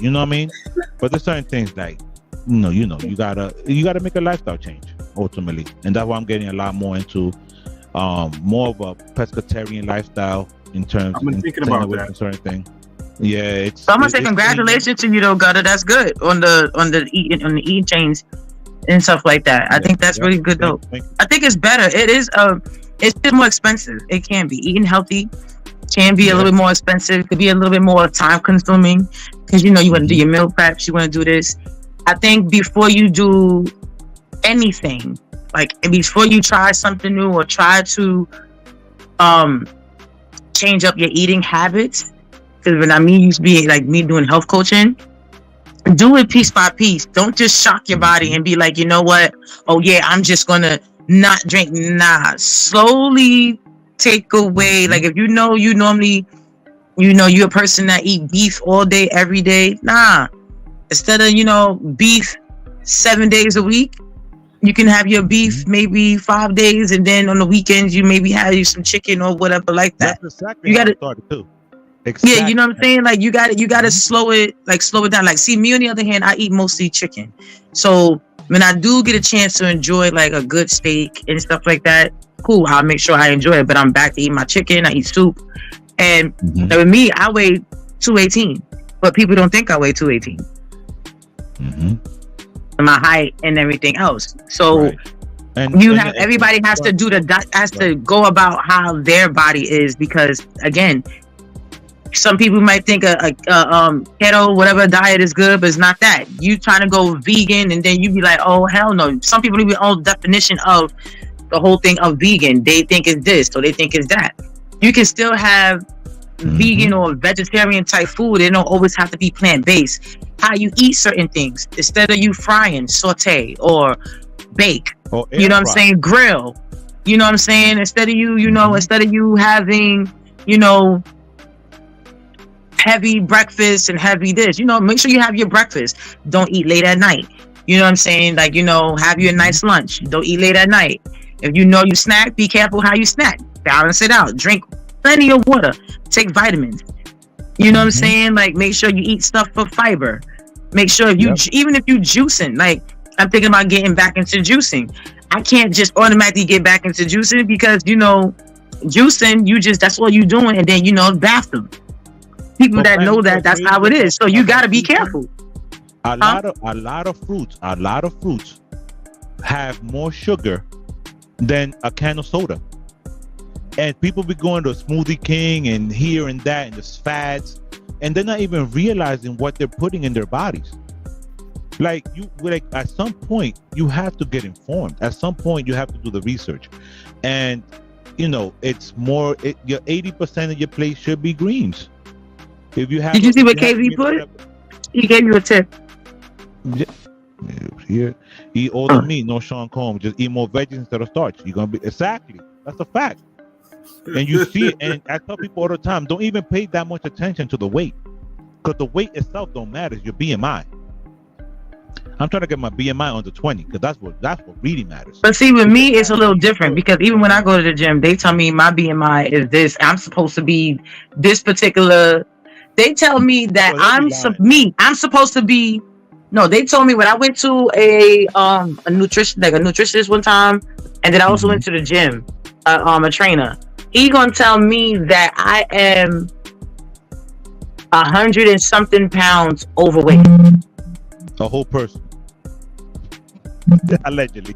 You know what I mean? But there's certain things like, you gotta make a lifestyle change ultimately, and that's why I'm getting a lot more into more of a pescatarian lifestyle in terms. I've been thinking about that certain thing. Yeah, so I'm gonna say congratulations to you though, Gutter. That's good on the eating change and stuff like that. I think that's really good though. I think it's better. It's just more expensive. It can be eating healthy. Can be a little bit more expensive. Could be a little bit more time consuming because you want to do your meal preps. You want to do this. I think before you do anything, like before you try something new or try to change up your eating habits, because when I used to be like me doing health coaching, do it piece by piece. Don't just shock your body and be like, you know what? Oh yeah, I'm just gonna not drink. Nah, slowly take away. Like if you normally, you're a person that eat beef all day, every day. Nah. Instead of, beef 7 days a week, you can have your beef maybe 5 days, and then on the weekends you maybe have you some chicken or whatever like that. That's exactly you got to started too. Exactly. Yeah, you know what I'm saying? Like you got to slow it down. Like, see, me on the other hand, I eat mostly chicken. So when I do get a chance to enjoy like a good steak and stuff like that, cool, I'll make sure I enjoy it. But I'm back to eat my chicken. I eat soup, and with me, I weigh 218, but people don't think I weigh 218. My height and everything else. So everybody has to do to go about how their body is, because again, some people might think a keto whatever diet is good, but it's not that. You trying to go vegan and then you be like, oh hell no. Some people even own definition of the whole thing of vegan. They think it's this or they think it's that. You can still have vegan or vegetarian type food. It don't always have to be plant-based. How you eat certain things, instead of you frying, saute or bake, you know what I'm saying, grill, you know what I'm saying, instead of you having heavy breakfast and heavy this, make sure you have your breakfast. Don't eat late at night, you know what I'm saying, like, have you a nice lunch. Don't eat late at night. If you snack, be careful how you snack. Balance it out. Drink plenty of water. Take vitamins. You know what I'm saying? Like, make sure you eat stuff for fiber. Make sure even if you juicing, like, I'm thinking about getting back into juicing. I can't just automatically get back into juicing because, juicing, that's what you're doing. And then, bathroom. People that know that's how it is. So you got to be careful. A lot of fruits have more sugar than a can of soda. And people be going to Smoothie King and here and that and just fads, and they're not even realizing what they're putting in their bodies. Like at some point you have to get informed. At some point you have to do the research, and it's more. Your 80% of your plate should be greens. If you have, did you see what KV put? He gave you a tip. Yeah. Eat all the meat, no Sean Combs. Just eat more veggies instead of starch. You're gonna be exactly. That's a fact. And you see it. And I tell people all the time, don't even pay that much attention to the weight, because the weight itself don't matter. It's your BMI. I'm trying to get my BMI under 20 because that's what really matters. But see, with me, it's a little different because even when I go to the gym, they tell me my BMI is this. I'm supposed to be this particular. They tell me that I'm supposed to be. No, they told me when I went to a nutritionist one time, and then I also went to the gym, a trainer. He gonna tell me that I am 100 and something pounds overweight. A whole person. Allegedly.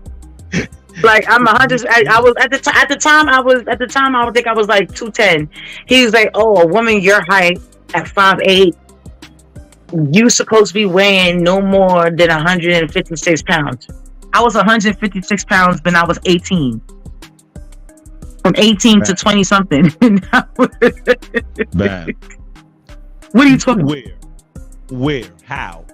Like I'm 100. I was at the time. I think I was like 210. He's like, oh, a woman your height at 5'8", you supposed to be weighing no more than 156 pounds. I was 156 pounds when I was 18. From 18 to 20 something. Man. What are you talking about? Where? How?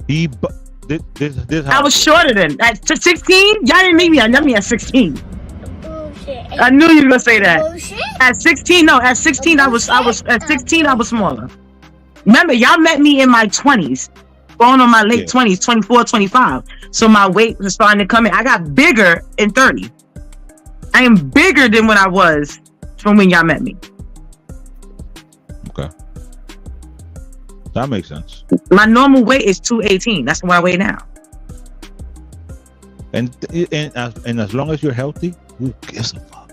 This I was shorter than at 16. Y'all didn't make me. I met me at 16. Bullshit. I knew you were gonna say that. Bullshit? At 16, no. At 16, I was smaller. Remember, y'all met me in my 20s, going on my late 20s, 24, 25. So my weight was starting to come in. I got bigger in 30. I am bigger than what I was from when y'all met me. Okay. That makes sense. My normal weight is 218. That's what I weigh now. And as long as you're healthy, who gives a fuck?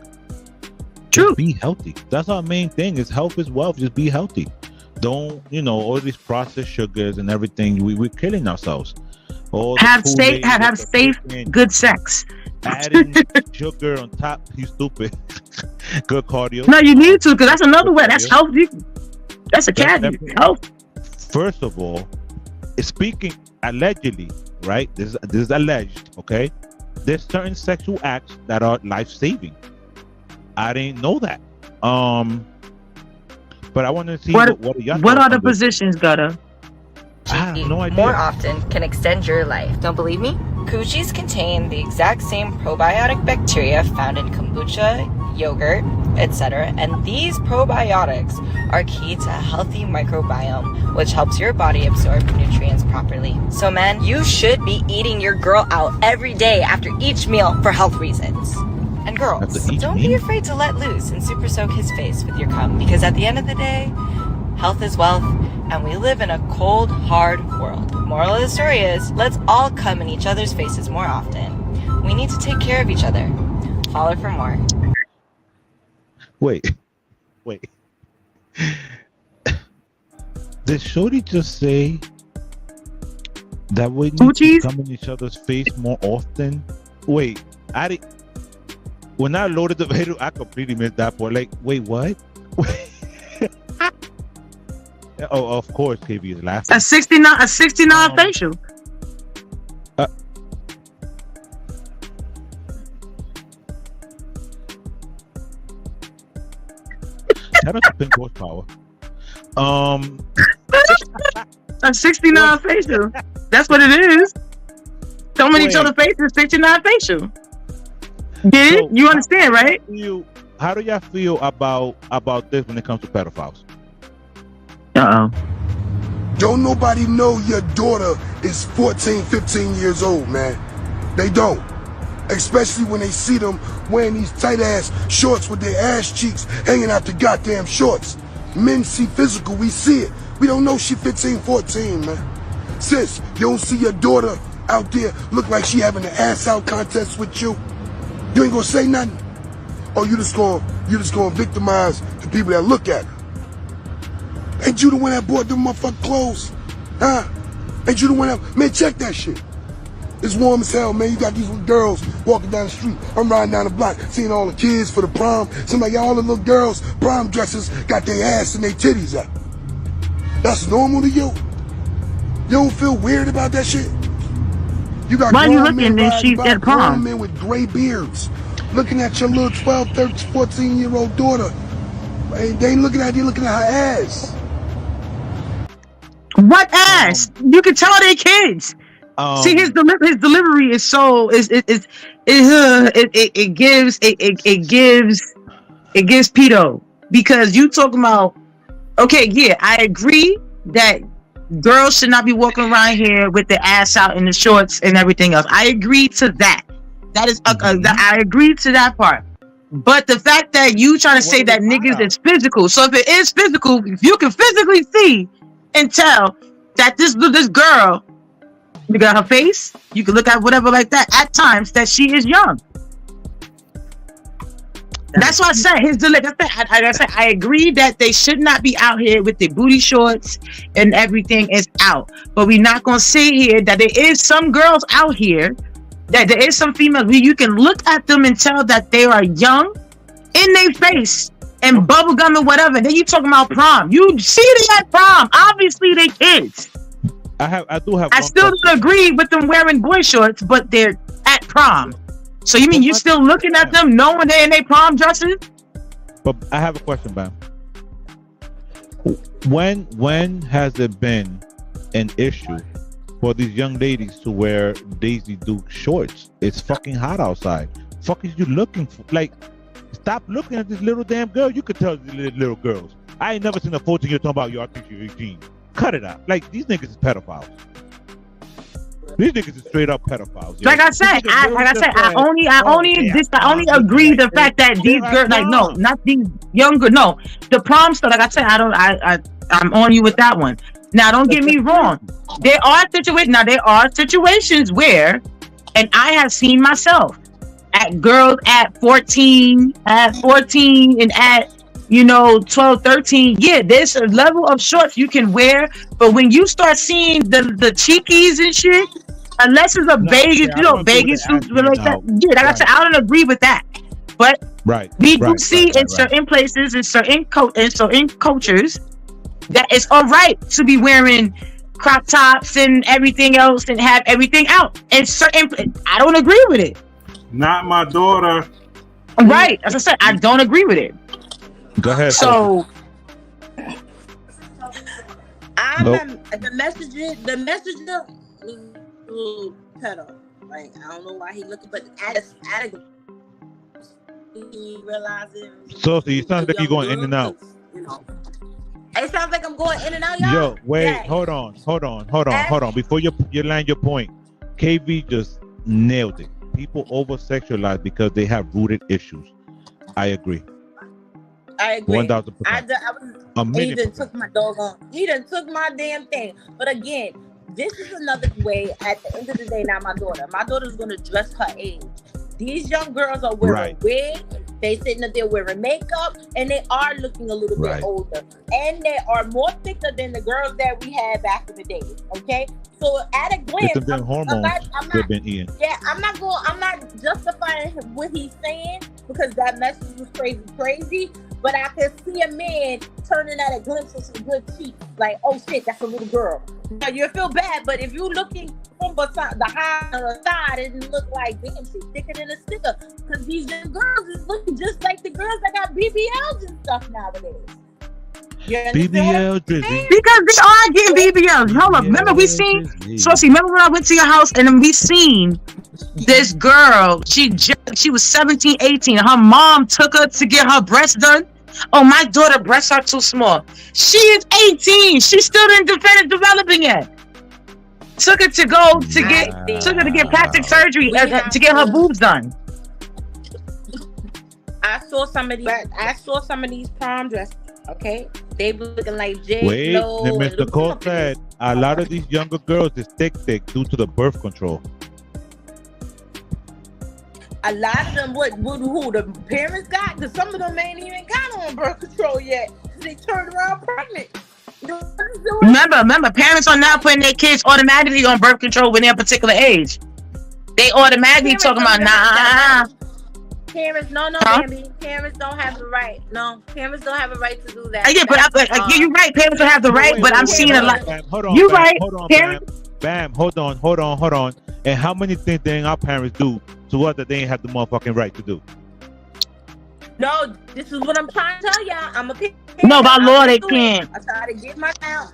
True. Just be healthy. That's our main thing. Is health is wealth. Just be healthy. Don't all these processed sugars and everything. We're killing ourselves. Have safe, good sex. Adding sugar on top. You stupid. Good cardio. No, you need to, because that's another way. That's healthy. That's a caddy. Health. First of all, speaking allegedly, right? This is alleged, okay? There's certain sexual acts that are life-saving. I didn't know that. But I want to see what are the positions, Gutta? I have no idea. More often can extend your life. Don't believe me? Coochies contain the exact same probiotic bacteria found in kombucha, yogurt, etc. And these probiotics are key to a healthy microbiome, which helps your body absorb nutrients properly. So men, you should be eating your girl out every day after each meal for health reasons. And girls, don't be afraid to let loose and super soak his face with your cum, because at the end of the day, health is wealth, and we live in a cold, hard world. Moral of the story is, let's all cum in each other's faces more often. We need to take care of each other. Follow for more. Wait. Did Shorty just say that we need to come in each other's face more often? Wait, when I loaded the video, I completely missed that part. Like, wait, what? Oh, of course, KB is laughing. A 69 facial. Shout out to Pink Horsepower. A 69 facial. That's what it is. So many each other faces, 69 facial. Get it? You understand, right? How do y'all feel about this when it comes to pedophiles? Don't nobody know your daughter is 14, 15 years old, man. They don't. Especially when they see them wearing these tight-ass shorts with their ass cheeks hanging out the goddamn shorts. Men see physical, we see it. We don't know she 15, 14, man. Sis, you don't see your daughter out there look like she having an ass-out contest with you? You ain't gonna say nothing? Or you just gonna victimize the people that look at her? Ain't you the one that bought them motherfucking clothes? Huh? Ain't you the one that... Man, check that shit. It's warm as hell, man. You got these little girls walking down the street. I'm riding down the block, seeing all the kids for the prom. Somebody, all the little girls, prom dresses, got their ass and their titties out. That's normal to you? You don't feel weird about that shit? You got why are you grown looking men at she's riding by, at prom? grown men with gray beards, looking at your little 12, 13, 14-year-old daughter. They ain't looking at you, looking at her ass. What ass? You can tell they kids. See, his delivery is so it gives pedo, because you talking about, okay, yeah, I agree that girls should not be walking around here with their ass out in the shorts and everything else. I agree to that. That is I agree to that part. But the fact that you trying to say that niggas is physical, so if it is physical, if you can physically see and tell that this girl, you got her face, you can look at whatever like that at times, that she is young. That's why I said his delivery. I agree that they should not be out here with their booty shorts and everything is out. But we're not gonna say here that there is some girls out here, that there is some females where you can look at them and tell that they are young in their face and bubblegum and whatever. Then you talking about prom. You see they at prom. Obviously they kids. I do have. I still don't agree with them wearing boy shorts, but they're at prom. So you mean you still looking at them knowing they're in their prom dresses? But I have a question, Bam. When has it been an issue for these young ladies to wear Daisy Duke shorts? It's fucking hot outside. Fuck is you looking for? Like, stop looking at this little damn girl. You could tell these little girls. I ain't never seen a 14-year talking about, yo, I think you're 18. Cut it out. Like, these niggas is pedophiles. These niggas is straight up pedophiles. Yo. Like I said, I only agree the fact that these girls, like, no, not these younger, no, the prom stuff. Like I said, I'm on you with that one. Now, don't get me wrong. There are situations where, and I have seen myself at girls at 14 and at 12, 13. Yeah, there's a level of shorts you can wear, but when you start seeing the cheekies and shit, unless it's a Vegas suit like that, yeah, like I said, I don't agree with that. But we do see in certain places, in certain cultures, that it's all right to be wearing crop tops and everything else and have everything out. And certain, I don't agree with it. Not my daughter. Right, as I said, I don't agree with it. Go ahead. So, the messenger was a little pedo. Like, I don't know why he looking, but he realizing. So you sound like you're going in and out. It sounds like I'm going in and out, y'all. Yo, wait, yeah. Hold on. Before you land your point, KV just nailed it. People over sexualize because they have rooted issues. I agree. 1,000%. He done took my dog on. He done took my damn thing. But again, this is another way. At the end of the day, not my daughter. My daughter's gonna dress her age. These young girls are wearing wigs. They sitting up there wearing makeup, and they are looking a little bit older. And they are more thicker than the girls that we had back in the day. Okay, so at a glance, I'm not justifying what he's saying because that message was crazy. But I can see a man turning at a glimpse of some good cheeks, like, oh shit, that's a little girl. Now you feel bad, but if you're looking from beside the high or the side, it look like, damn, she's thicker than a sticker. Because these young girls is looking just like the girls that got BBLs and stuff nowadays. BBL drizzy. Because they are getting BBLs. Hold up. Remember remember when I went to your house and then we seen this girl, she was 17, 18, and her mom took her to get her breasts done. Oh, my daughter's breasts are too small. She is 18. She still didn't finish developing yet. Took her to get plastic surgery to get her boobs done. I saw some of these prom dresses. Okay, they be looking like J. Wait, Mr. Cole said a lot of these younger girls is thick due to the birth control. A lot of them, who the parents got? Because some of them ain't even got on birth control yet. They turned around pregnant. Remember, parents are now putting their kids automatically on birth control when they're a particular age. they automatically talking about Parents, no, huh? baby. Parents don't have the right. No, parents don't have a right to do that. Yeah, but you're right. Parents don't have the right, but I'm seeing a lot. Hold on, You're Bam, right. hold on, Parents. Bam, hold on. And how many things did our parents do to us that they ain't have the motherfucking right to do? No, this is what I'm trying to tell y'all. I'm a parent. No, by law they can't. I try to get my child.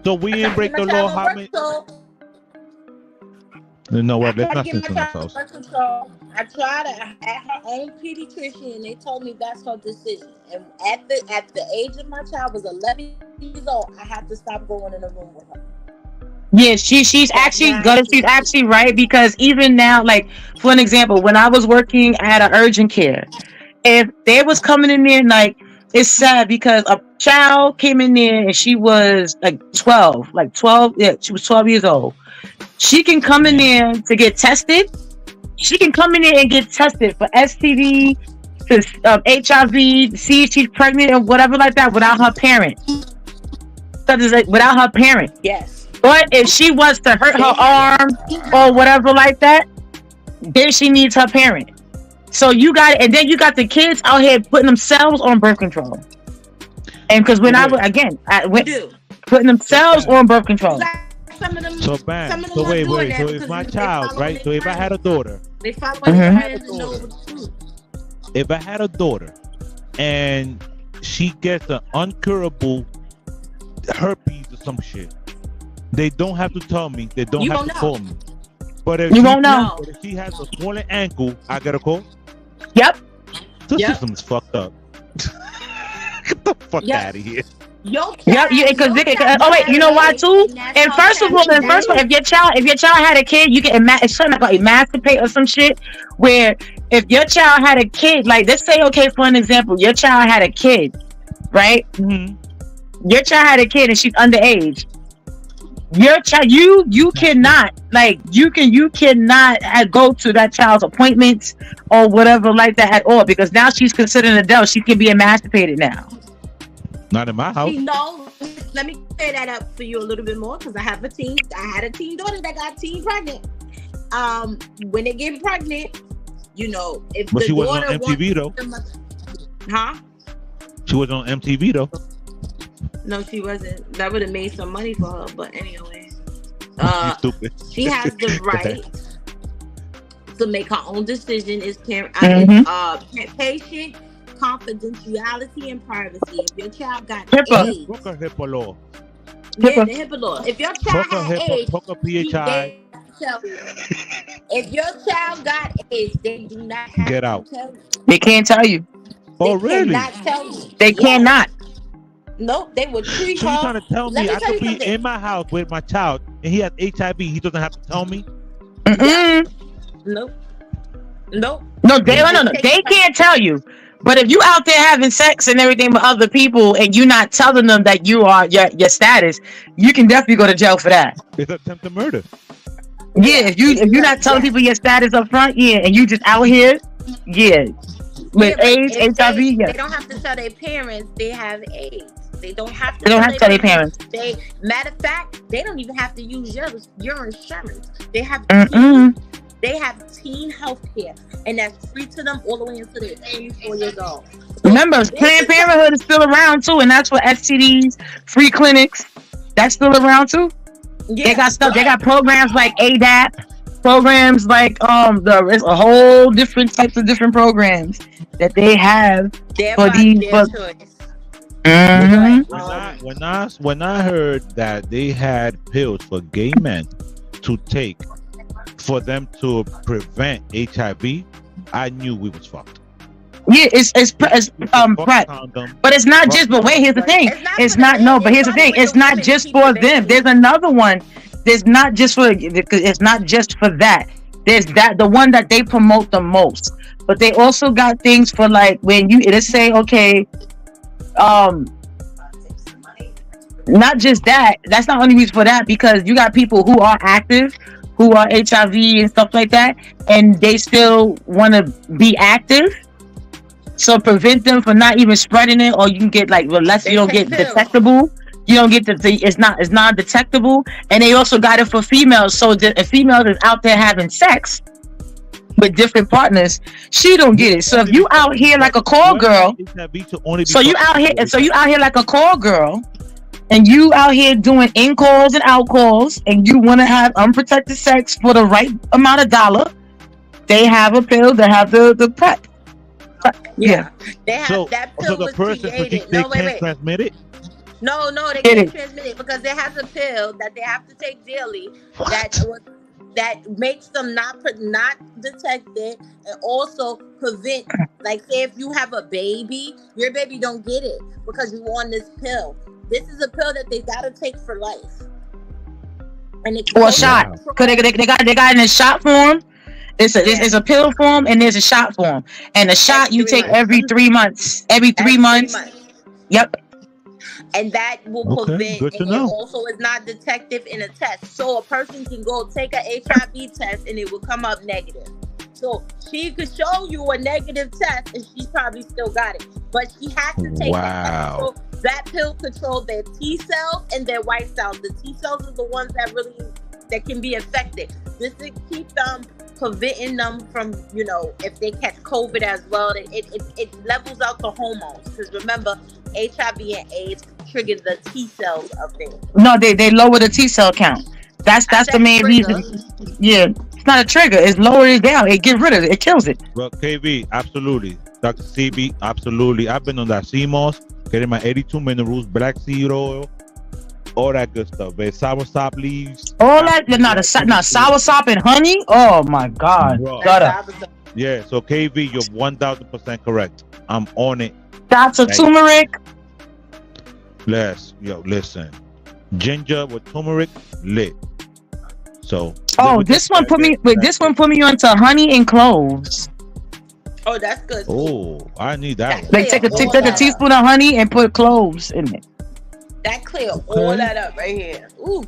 So we ain't break the law. How many? You know what? Let's not censor ourselves. I tried to at her own pediatrician, and they told me that's her decision. And at the age of my child was 11 years old, I had to stop going in the room with her. Yeah, she's actually good. She's actually right, because even now, like for an example, when I was working at an urgent care, if they was coming in there, like it's sad because a child came in there and she was like 12. Yeah, she was 12 years old. She can come in there to get tested. She can come in there and get tested for STD, to HIV, see if she's pregnant or whatever like that without her parent. So like, without her parent. Yes. But if she wants to hurt her arm or whatever like that, then she needs her parent. So you got, and then you got the kids out here putting themselves on birth control. And because when I went putting themselves on birth control. So bam. So wait. So if my child, right? So if I had a daughter, they follow if I had a daughter, and she gets an uncurable herpes or some shit, they don't have to tell me. They don't have to call me. But if you won't know. But if she has a swollen ankle, I get a call. Yep. The system is fucked up. Get the fuck out of here. Oh wait, you know why too? And first of all, if your child had a kid, you can it's something like emancipate or some shit. Where if your child had a kid, like let's say, okay, for an example, your child had a kid, right? Mm-hmm. Your child had a kid and she's underage. Your child, you cannot go to that child's appointments or whatever like that at all, because now she's considered an adult. She can be emancipated now. Not in my house. No, let me clear that up for you a little bit more, because I had a teen daughter that got teen pregnant. When they get pregnant, if but the she wasn't daughter on MTV though. She was on MTV though. No, she wasn't. That would have made some money for her. But anyway, stupid. She has the right to make her own decision. Is patient confidentiality and privacy. If your child got AIDS, HIPAA law. Yeah, the HIPAA law. If your child had AIDS, PHI. If your child got AIDS, they do not have Get to out. tell you. They can't tell you. Oh, really? Cannot tell you. They cannot. Nope, they would treat So her. you trying to tell me I could be something. in my house with my child and he has HIV? He doesn't have to tell me. Nope. No, they can't tell you. But if you out there having sex and everything with other people and you not telling them that you are your status, you can definitely go to jail for that. It's attempted murder. Yeah, if you're not telling people your status up front, and you just out here, with AIDS, HIV, They don't have to tell their parents they have AIDS. They don't have to. Tell their parents. Matter of fact, they don't even have to use your insurance. They have. They have teen health care, and that's free to them all the way until they're 84 years old. Remember, Planned Parenthood is still around too, and that's for STDs, free clinics. That's still around too. Yeah, they got stuff. They got programs like ADAP, programs like there's a whole different types of different programs that they have for these. When I heard that they had pills for gay men to take for them to prevent HIV, I knew we was fucked. Yeah, it's PrEP, but it's not just. But wait, here's the thing. It's not But here's the thing. It's not just for them. There's another one. There's not just for. It's not just for that. There's the one that they promote the most. But they also got things for like when let's say okay, not just that. That's not only reason for that, because you got people who are active, who are HIV and stuff like that, and they still want to be active. So prevent them from not even spreading it, or you can get you don't get detectable. You don't get it's not detectable. And they also got it for females. So if females is out there having sex, with different partners, she don't get it. So if you out here like a call girl, so you out here like a call girl, and you out here doing in calls and out calls, and you want to have unprotected sex for the right amount of dollar, they have a pill. They have the PrEP. Yeah. They have that pill. So the person can't transmit it. No, they can't transmit it because they have a pill that they have to take daily. That makes them not detect it, and also prevent, like, say if you have a baby, your baby don't get it because you on this pill. This is a pill that they gotta take for life. And or a shot, because they got it in a shot form. It's a pill form and there's a shot form, and the shot you take every 3 months. Every 3 months. Yep. And that will prevent, and it also is not detective in a test. So a person can go take an HIV test and it will come up negative. So she could show you a negative test and she probably still got it. But she has to take that pill control their T cells and their white cells. The T cells are the ones that can be affected. This to keep them, preventing them from, if they catch COVID as well. It levels out the hormones. Because remember, HIV and AIDS trigger the T cells up there. No, they lower the T cell count. That's the main reason. Yeah, it's not a trigger. It's lower it down. It gets rid of it. It kills it. Well, KB, absolutely. Dr. CB, absolutely. I've been on that CMOS, getting my 82 minerals, black seed oil, all that good stuff. Man. Sour sop leaves. All that. No, sour sop and honey. Oh my God. Yeah. So KB, you're 1000% correct. I'm on it. That's a turmeric. Listen. Ginger with turmeric, lit. So. This one put me onto honey and cloves. Oh, that's good. Oh, I need that one. Like take a teaspoon of honey and put cloves in it. That clear all that up right here. Ooh.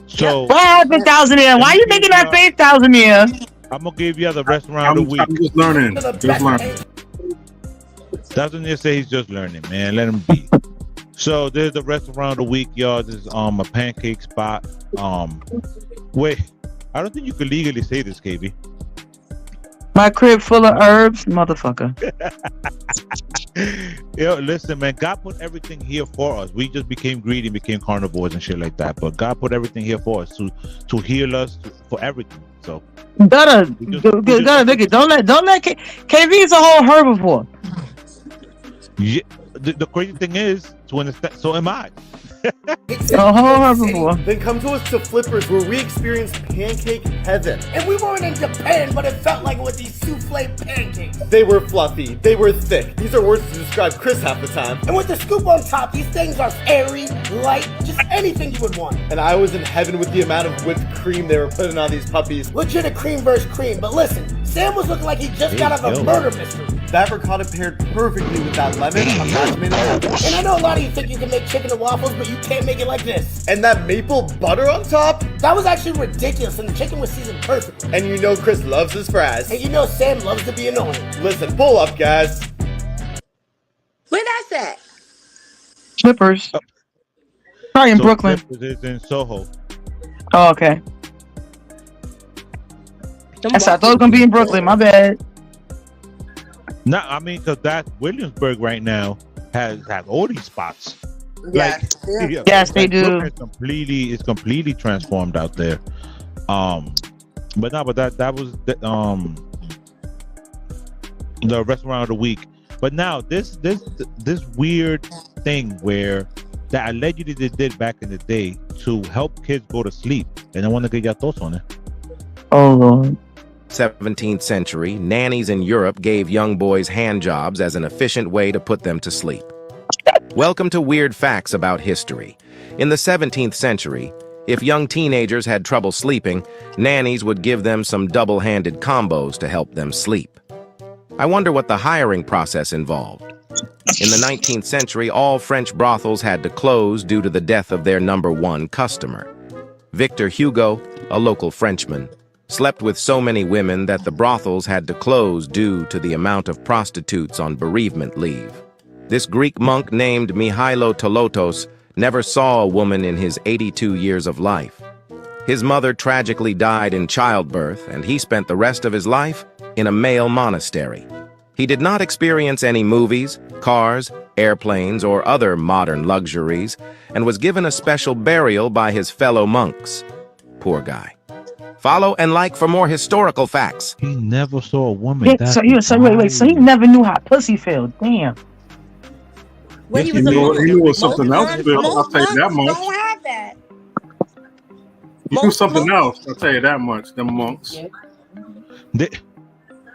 So what happened, Thousandaire? Why are you making that face, Thousandaire? I'm gonna give you the restaurant of the week. I'm just learning. Thousandaire say he's just learning, man. Let him be. So there's the restaurant of the week, y'all. This is a pancake spot. Wait, I don't think you could legally say this, KB. My crib full of herbs, motherfucker. Yo, listen, man. God put everything here for us. We just became greedy, became carnivores and shit like that. But God put everything here for us to heal us for everything. So gotta look it. Don't let KB is a whole herbivore. Yeah, the crazy thing is, to understand, so am I. Then come to us to Flippers, where we experienced pancake heaven. And we weren't in Japan, but it felt like it was these souffle pancakes. They were fluffy, they were thick. These are words to describe Chris half the time. And with the scoop on top, these things are airy, light, just anything you would want. And I was in heaven with the amount of whipped cream they were putting on these puppies. Legit a cream versus cream, but listen, Sam was looking like he just got out of a murder mystery. That ricotta paired perfectly with that lemon, a match made in heaven. And I know a lot of you think you can make chicken and waffles, but you can't make it like this. And that maple butter on top? That was actually ridiculous, and the chicken was seasoned perfectly. And you know Chris loves his fries. And you know Sam loves to be annoying. Listen, pull up, guys. Where that's at? Flippers. Probably in Brooklyn. Flippers is in Soho. Oh, okay. I thought it was gonna be in Brooklyn. My bad. No, I mean, because that Williamsburg right now has all these spots. Yes, yes, they do. It's completely transformed out there. But that was the restaurant of the week. But now this weird thing where that allegedly they did back in the day to help kids go to sleep, and I want to get your thoughts on it. Oh Lord. 17th century, nannies in Europe gave young boys hand jobs as an efficient way to put them to sleep. Welcome to Weird Facts About History. In the 17th century, if young teenagers had trouble sleeping, nannies would give them some double-handed combos to help them sleep. I wonder what the hiring process involved. In the 19th century, all French brothels had to close due to the death of their #1 customer. Victor Hugo, a local Frenchman, slept with so many women that the brothels had to close due to the amount of prostitutes on bereavement leave. This Greek monk named Mihailo Tolotos never saw a woman in his 82 years of life. His mother tragically died in childbirth, and he spent the rest of his life in a male monastery. He did not experience any movies, cars, airplanes, or other modern luxuries, and was given a special burial by his fellow monks. Poor guy. Follow and like for more historical facts. He never saw a woman. Yeah, so he never knew how pussy felt. Damn. When he knew something else. I'll tell you that much. Don't have that. He knew something else. I'll tell you that much. The monks.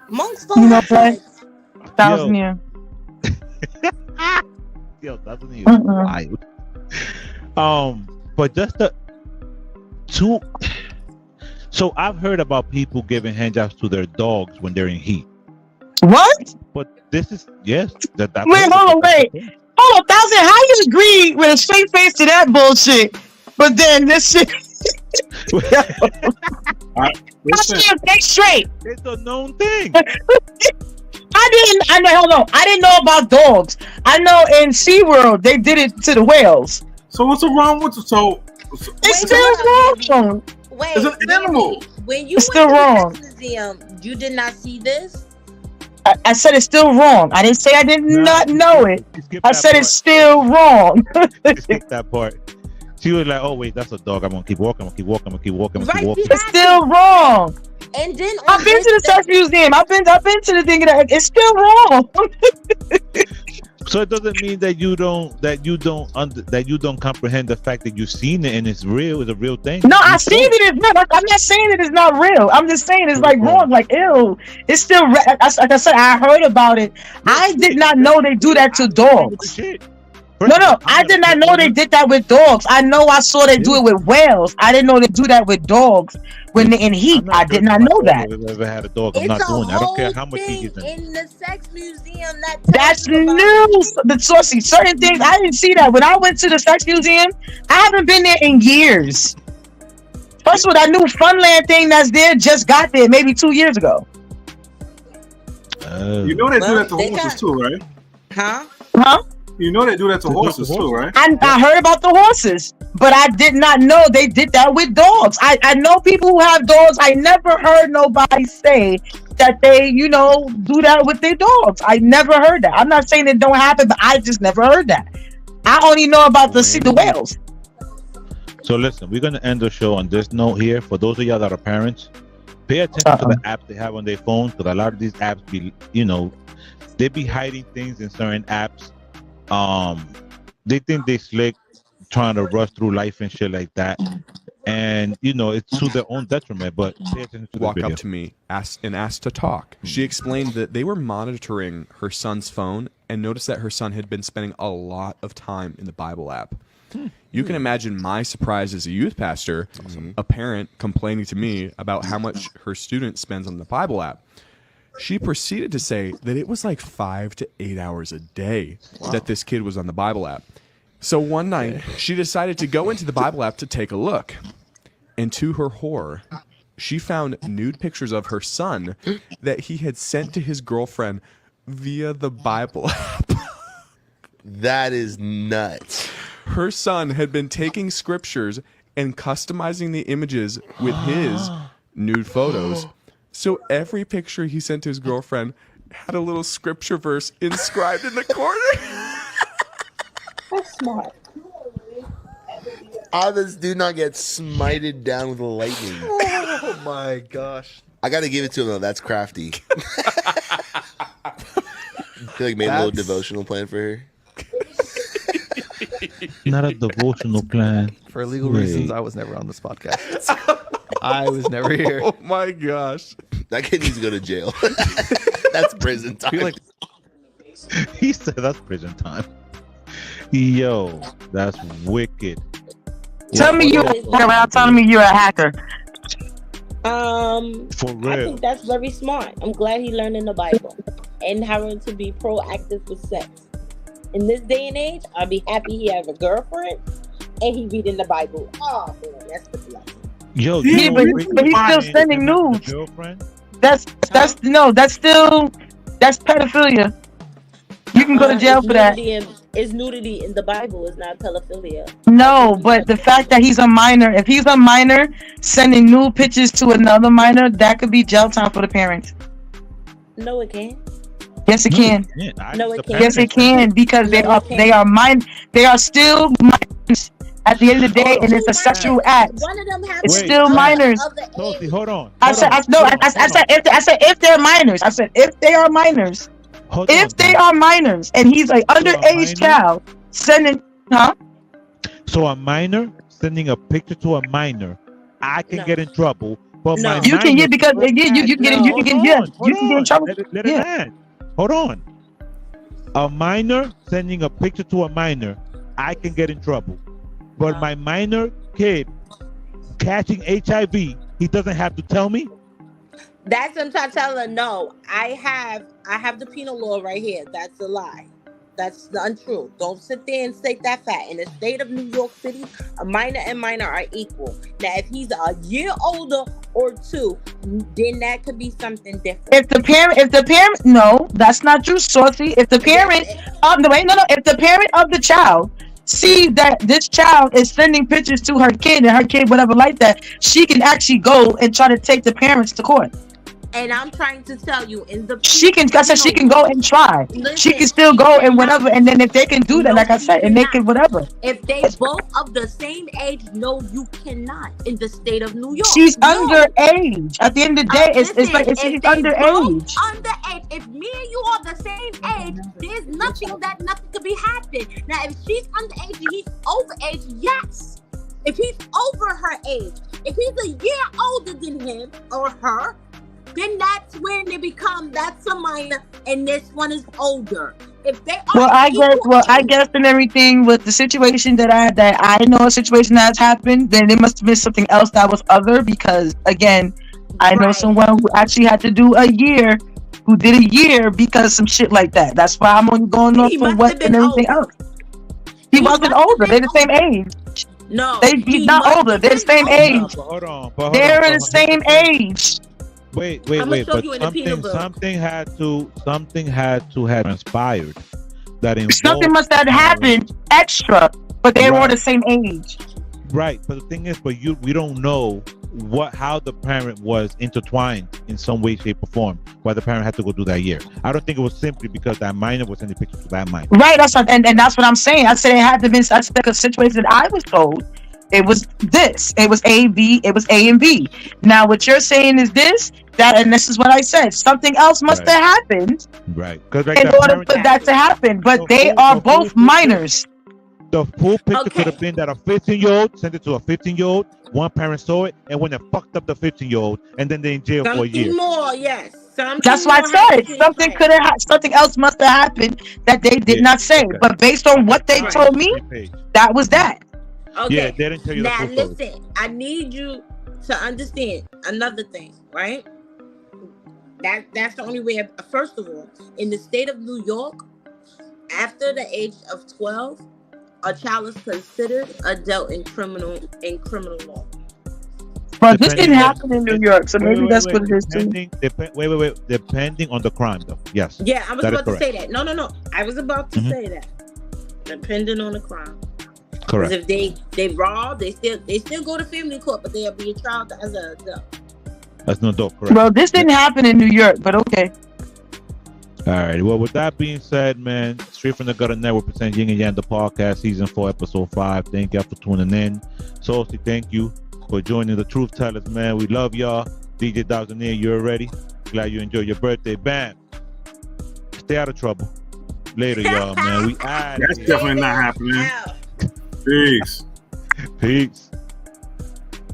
Monks don't have that. 1,000 years. Yo, 1,000 years. Wild. But just the two. So I've heard about people giving handjobs to their dogs when they're in heat. What? But this is wait, hold on, 1,000. How you agree with a straight face to that bullshit? But then this shit. Stay straight. It's a known thing. I didn't know about dogs. I know in SeaWorld they did it to the whales. So what's wrong with it? It's still wrong. Wait, it's an animal. When you it's went still to wrong. the museum, you did not see this? I said it's still wrong. I didn't say I did not know it. I said it's still wrong. Skip that part. She was like, "Oh wait, that's a dog. I'm gonna keep walking. I'm gonna keep walking. I'm gonna keep walking. I'm gonna keep walking." It's still wrong. And then I've been to the sex museum. I've been to the thing that it's still wrong. So it doesn't mean that you don't comprehend the fact that you've seen it and it's real. It's a real thing. No, I've seen it. It's real. I'm not saying it is not real. I'm just saying it's like wrong. Like ew. It's still. Like I said, I heard about it. I did not know they do that to dogs. No, I did not know they did that with dogs. I know I saw they do it with whales. I didn't know they do that with dogs when they're in heat. I did not know that. I've ever had a dog. I'm not doing that. I don't care how much heat is in the sex musium. That's new. The saucy certain things I didn't see that when I went to the sex museum. I haven't been there in years. First of all, that new Funland thing that's there just got there maybe 2 years ago. You know they do that to horses too, right? Huh? You know they do that to horses too, right? I heard about the horses, but I did not know they did that with dogs. I know people who have dogs. I never heard nobody say that they, do that with their dogs. I never heard that. I'm not saying it don't happen, but I just never heard that. I only know about the whales. So listen, we're gonna end the show on this note here. For those of y'all that are parents, pay attention to the apps they have on their phones, because a lot of these apps they be hiding things in certain apps. They think they slick, trying to rush through life and shit like that, and it's to their own detriment. But pay attention to the walk video. up to me asked to talk. She explained that they were monitoring her son's phone and noticed that her son had been spending a lot of time in the Bible app. You can imagine my surprise as a youth pastor, a parent complaining to me about how much her student spends on the Bible app. She proceeded to say that it was like 5 to 8 hours a day that this kid was on the Bible app. So one night, she decided to go into the Bible app to take a look. And to her horror, she found nude pictures of her son that he had sent to his girlfriend via the Bible app. That is nuts. Her son had been taking scriptures and customizing the images with his nude photos. So every picture he sent to his girlfriend had a little scripture verse inscribed in the corner. That's smart. Others do not get smited down with lightning. Oh my gosh. I got to give it to him though. That's crafty. I feel like made a little devotional plan for her. Not a devotional plan. For legal reasons, I was never on this podcast. I was never here. Oh my gosh. That kid needs to go to jail. That's prison time. He said that's prison time. Yo, that's wicked. Tell me you're without telling me you're a hacker. For real. I think that's very smart. I'm glad he learned in the Bible and having to be proactive with sex. In this day and age, I'll be happy he has a girlfriend and he reading the Bible. Oh man, that's the blessing. Yo, but he's still sending nudes. Girlfriend? That's pedophilia. You can go to jail for that. is nudity in the Bible. It's not pedophilia. No, but the fact that he's a minor, if he's a minor sending nude pictures to another minor, that could be jail time for the parents. No, it can't. Yes, it can. No, it can't. Yes, it can, because they are still minors at the end of the day, and it's a sexual act. One of them has It's still minors. Sophie, hold on. I said if they're minors. I said if they are minors. If they are minors, and he's an underage child sending, So a minor sending a picture to a minor, I can get in trouble. But my you can minor- get because you can get in trouble. Let it land. Hold on. A minor sending a picture to a minor, I can get in trouble. But my minor kid catching HIV, he doesn't have to tell me. That's what I'm trying to tell her. No, I have the penal law right here. That's a lie. That's untrue. Don't sit there and state that fact. In the state of New York City, a minor and minor are equal. Now, if he's a year older or two, then that could be something different. If the parent, no, that's not true, Saucy. If the parent if the parent of the child sees that this child is sending pictures to her kid and her kid whatever like that, she can actually go and try to take the parents to court. And I'm trying to tell you, in the she can go and try. She can still go and whatever, and then if they can do that, like I said, and they can whatever. If they both of the same age, no, you cannot in the state of New York. She's underage. At the end of the day, it's like she's underage. Underage. If me and you are the same age, there's nothing could be happening. Now, if she's underage and he's overage, yes. If he's over her age, if he's a year older than him or her, then that's when they become that's a minor and this one is older. If they are I guess and everything with the situation that I know a situation that's happened, then there must have been something else that was other, because again, I know someone who actually had to do a year, who did a year because some shit like that. That's why I'm only going off from what and everything else. He wasn't older. They're the same age. No, he's not older. They're the same age. They're the same age. Wait, but something had to have transpired that involved something must have happened extra, but they were the same age. Right, but the thing is, we don't know how the parent was intertwined in some way, shape, or form. Why the parent had to go do that year? I don't think it was simply because that minor was sending pictures to that minor. Right, and that's what I'm saying. I said it had to be such a situation that I was told. It was this. It was A, B. It was A and B. Now, what you're saying is this, that, and this is what I said. Something else must have happened, right? In order for that to happen. But they are both minors. The full picture could have been that a 15-year-old sent it to a 15-year-old. One parent saw it and went and fucked up the 15-year-old, and then they in jail for a year. More, yes. That's why I said something else must have happened that they did not say. Okay. But based on what they told me, that was that. Okay. Yeah, they didn't tell you now, the listen, I need you to understand another thing, right? That's the only way. First of all, in the state of New York, after the age of 12, a child is considered adult in criminal law. But this didn't happen in New York, so maybe that's what it is too. Depending on the crime, though. Yes. Yeah, I was about to say that. No. I was about to say that. Depending on the crime. Correct. Because if they rob, they still go to family court, but they'll be tried as an adult. That's no dope, correct? Well, this didn't happen in New York, but okay. All right. Well, with that being said, man, Straight from the Gutter Network presents Yin and Yang, the podcast, season 4, episode 5. Thank y'all for tuning in. Saucy, thank you for joining the Truth Tellers, man. We love y'all. DJ Dawsoneer, you're ready. Glad you enjoyed your birthday. Bam. Stay out of trouble. Later, y'all, man. We out. That's definitely not happening. Peace. Peace.